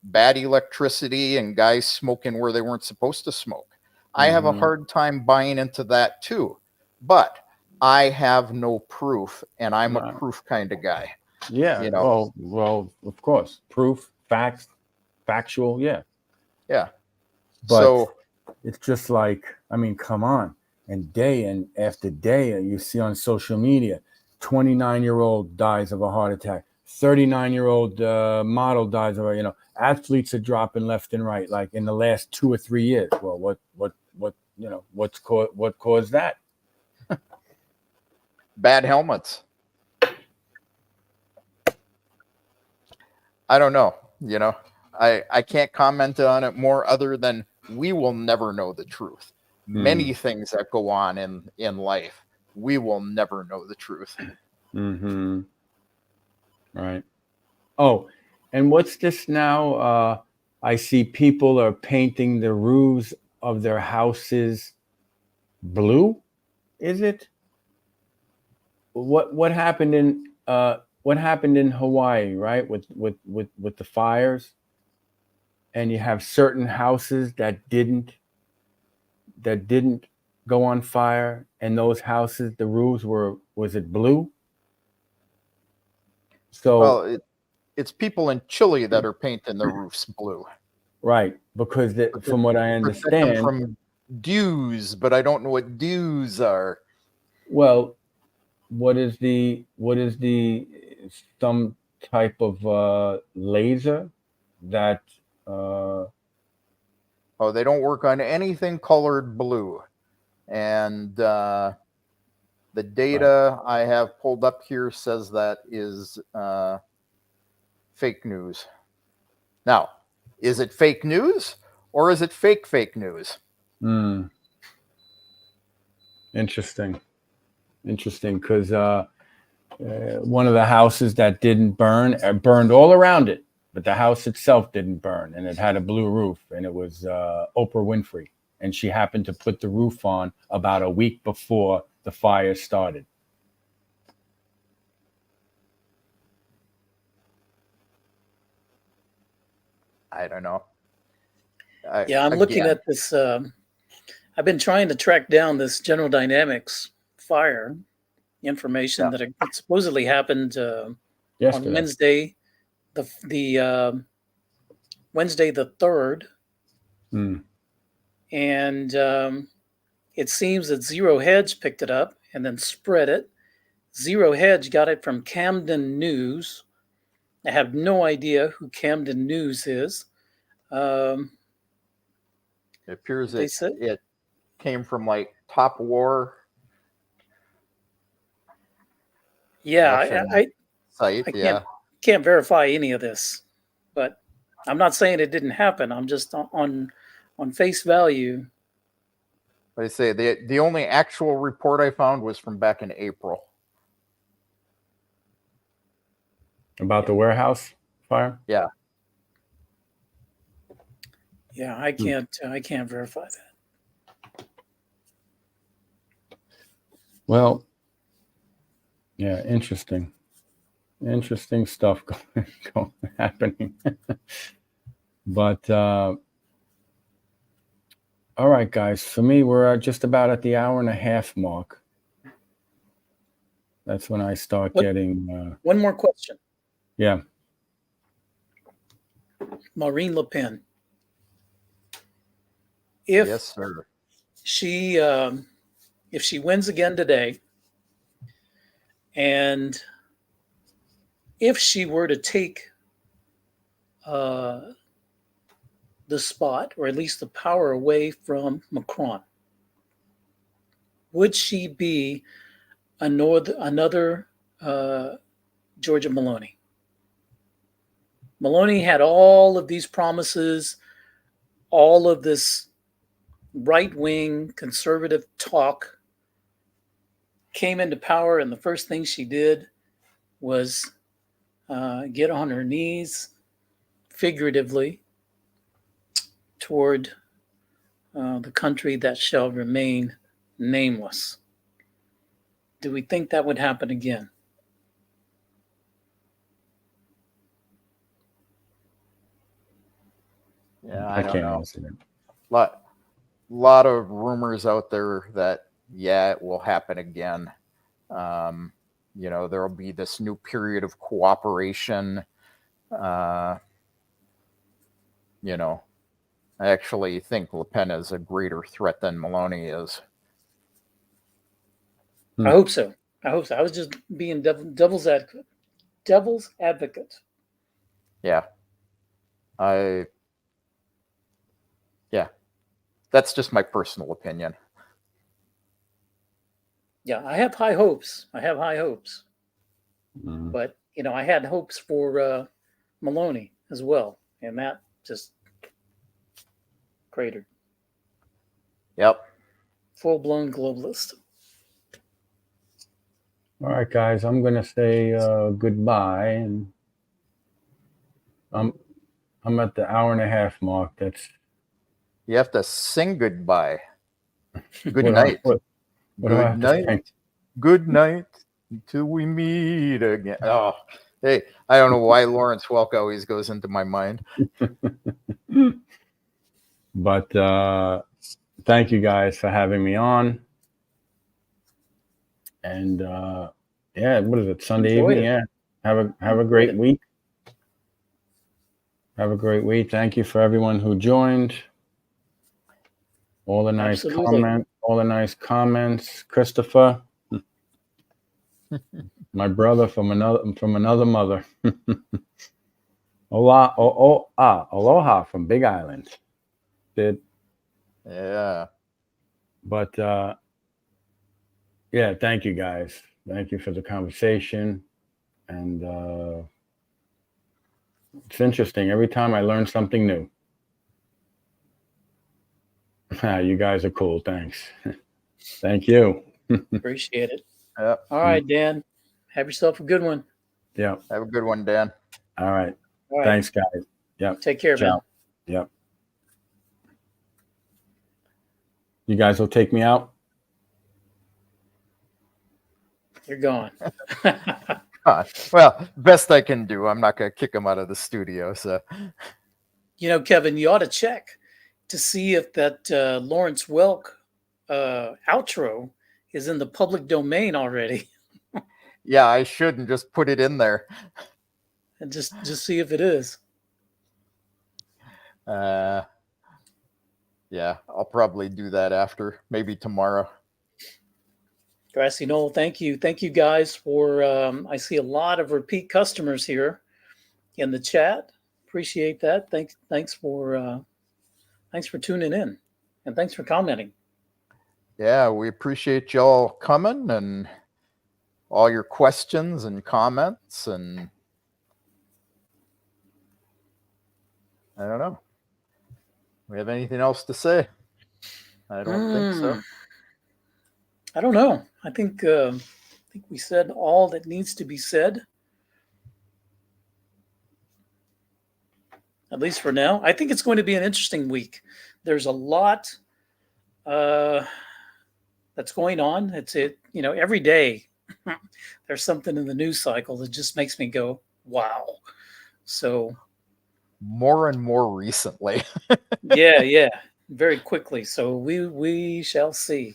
bad electricity and guys smoking where they weren't supposed to smoke. I have a hard time buying into that too, but I have no proof, and I'm a proof kind of guy. Yeah. Well, of course, proof, facts, factual. Yeah. Yeah. But so it's just like, I mean, come on. And day and after day, you see on social media, 29-year-old dies of a heart attack. 39-year-old model dies of athletes are dropping left and right, like in the last 2 or 3 years. Well, what caused that? Bad helmets. I don't know. I can't comment on it more other than we will never know the truth. Many things that go on in life, we will never know the truth. Mm-hmm. Right. Oh, and what's this now? I see people are painting the roofs of their houses blue. Is it? What happened in Hawaii, right? With the fires, and you have certain houses that didn't go on fire, and those houses, the roofs was it blue? So well, it's people in Chile that are painting their roofs blue. Right, because from what I understand, from dews, but I don't know what dews are. Well, what is the some type of laser that they don't work on anything colored blue. And the data I have pulled up here says that is fake news. Now, is it fake news or is it fake news? Interesting, because one of the houses that didn't burn burned all around it, but the house itself didn't burn, and it had a blue roof, and it was Oprah Winfrey, and she happened to put the roof on about a week before the fire started. I don't know. I'm looking at this. I've been trying to track down this General Dynamics fire information that it supposedly happened on Wednesday, the Wednesday the 3rd. And it seems that Zero Hedge picked it up and then spread it. Zero Hedge got it from Camden News. I have no idea who Camden News is. It appears it came from like Top War. Yeah, site. I can't verify any of this, but I'm not saying it didn't happen. I'm just on face value. I say the only actual report I found was from back in April. About the warehouse fire? Yeah. Yeah, I can't verify that. Well, yeah, interesting stuff happening. But all right, guys. For me, we're just about at the hour and a half mark. That's when I start getting. One more question. Yeah. Marine Le Pen. Yes, sir. If she wins again today, and if she were to take the spot, or at least the power, away from Macron, would she be another Georgia Maloney? Maloney had all of these promises, all of this right-wing conservative talk, came into power, and the first thing she did was get on her knees, figuratively, toward the country that shall remain nameless. Do we think that would happen again? Yeah, I don't can't know. answer that. Lot of rumors out there that it will happen again. There'll be this new period of cooperation. I actually think Le Pen is a greater threat than Maloney is. I hope so. I was just being devil's advocate. Devil's advocate. Yeah. That's just my personal opinion. Yeah, I have high hopes. Mm-hmm. But, I had hopes for Maloney as well. And that just cratered. Yep. Full-blown globalist. All right, guys. I'm gonna say goodbye, and I'm at the hour and a half mark. You have to sing goodbye. Good What night. what do I have to night. sing? Good night until we meet again. Oh, hey, I don't know why Lawrence Welk always goes into my mind. But thank you guys for having me on. And what is it? Sunday Enjoyed evening? it. Yeah. Have a great week. Have a great week. Thank you for everyone who joined. All the nice comments. Christopher, my brother from another mother. Aloha from Big Island. Yeah. But thank you guys. Thank you for the conversation. And it's interesting. Every time I learn something new. You guys are cool. Thanks. Thank you. Appreciate it. Yep. All right, Dan. Have yourself a good one. Yeah. Have a good one, Dan. All right. Thanks, guys. Yep. Take care, man. Yep. You guys will take me out? You're gone. Well, best I can do. I'm not going to kick him out of the studio. So, Kevin, you ought to check to see if that Lawrence Welk outro is in the public domain already. Yeah, I should, and just put it in there. And just see if it is. Yeah, I'll probably do that after, maybe tomorrow. Grassy Knoll, thank you. Thank you guys for, I see a lot of repeat customers here in the chat. Appreciate that. Thanks for tuning in, and thanks for commenting. Yeah, we appreciate y'all coming and all your questions and comments, and I don't know. We have anything else to say? I don't think so. I don't know. I think we said all that needs to be said. At least for now. I think it's going to be an interesting week. There's a lot that's going on. Every day there's something in the news cycle that just makes me go, wow. So more and more recently. yeah, very quickly. So we shall see.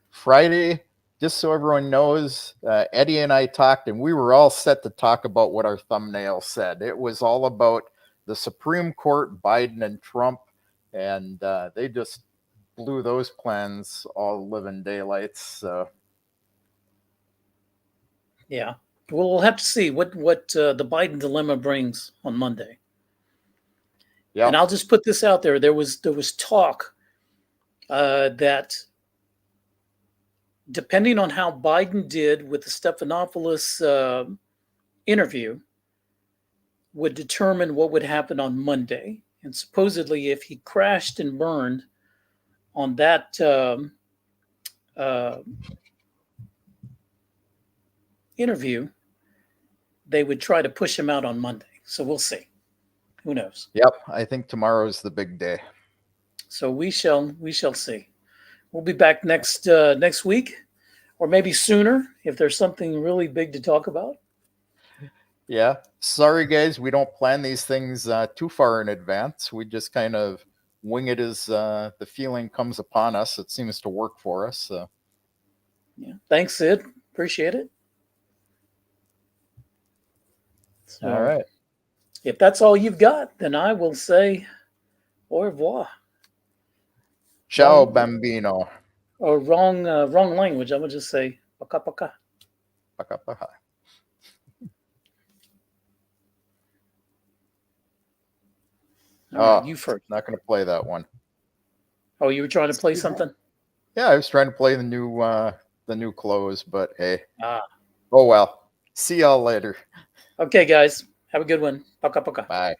Friday, just so everyone knows, Eddie and I talked, and we were all set to talk about what our thumbnail said. It was all about the Supreme Court, Biden and Trump, and they just blew those plans all living daylights. So. Yeah. Well, we'll have to see what the Biden dilemma brings on Monday. Yeah. And I'll just put this out there. There was talk that depending on how Biden did with the Stephanopoulos interview would determine what would happen on Monday. And supposedly if he crashed and burned on that interview, they would try to push him out on Monday. So we'll see. Who knows? Yep, I think tomorrow's the big day. So we shall see. We'll be back next week, or maybe sooner if there's something really big to talk about. Yeah, sorry guys, we don't plan these things too far in advance. We just kind of wing it as the feeling comes upon us. It seems to work for us. So. Yeah, thanks, Sid. Appreciate it. So, all right. If that's all you've got, then I will say au revoir. Ciao, bambino. Or wrong language. I'm going to just say paka paka. Paka paka. Right, you first. Not going to play that one. Oh, you were trying to play something? Yeah, I was trying to play the new close, but hey. Oh well. See y'all later. Okay, guys. Have a good one. Paka paka. Bye.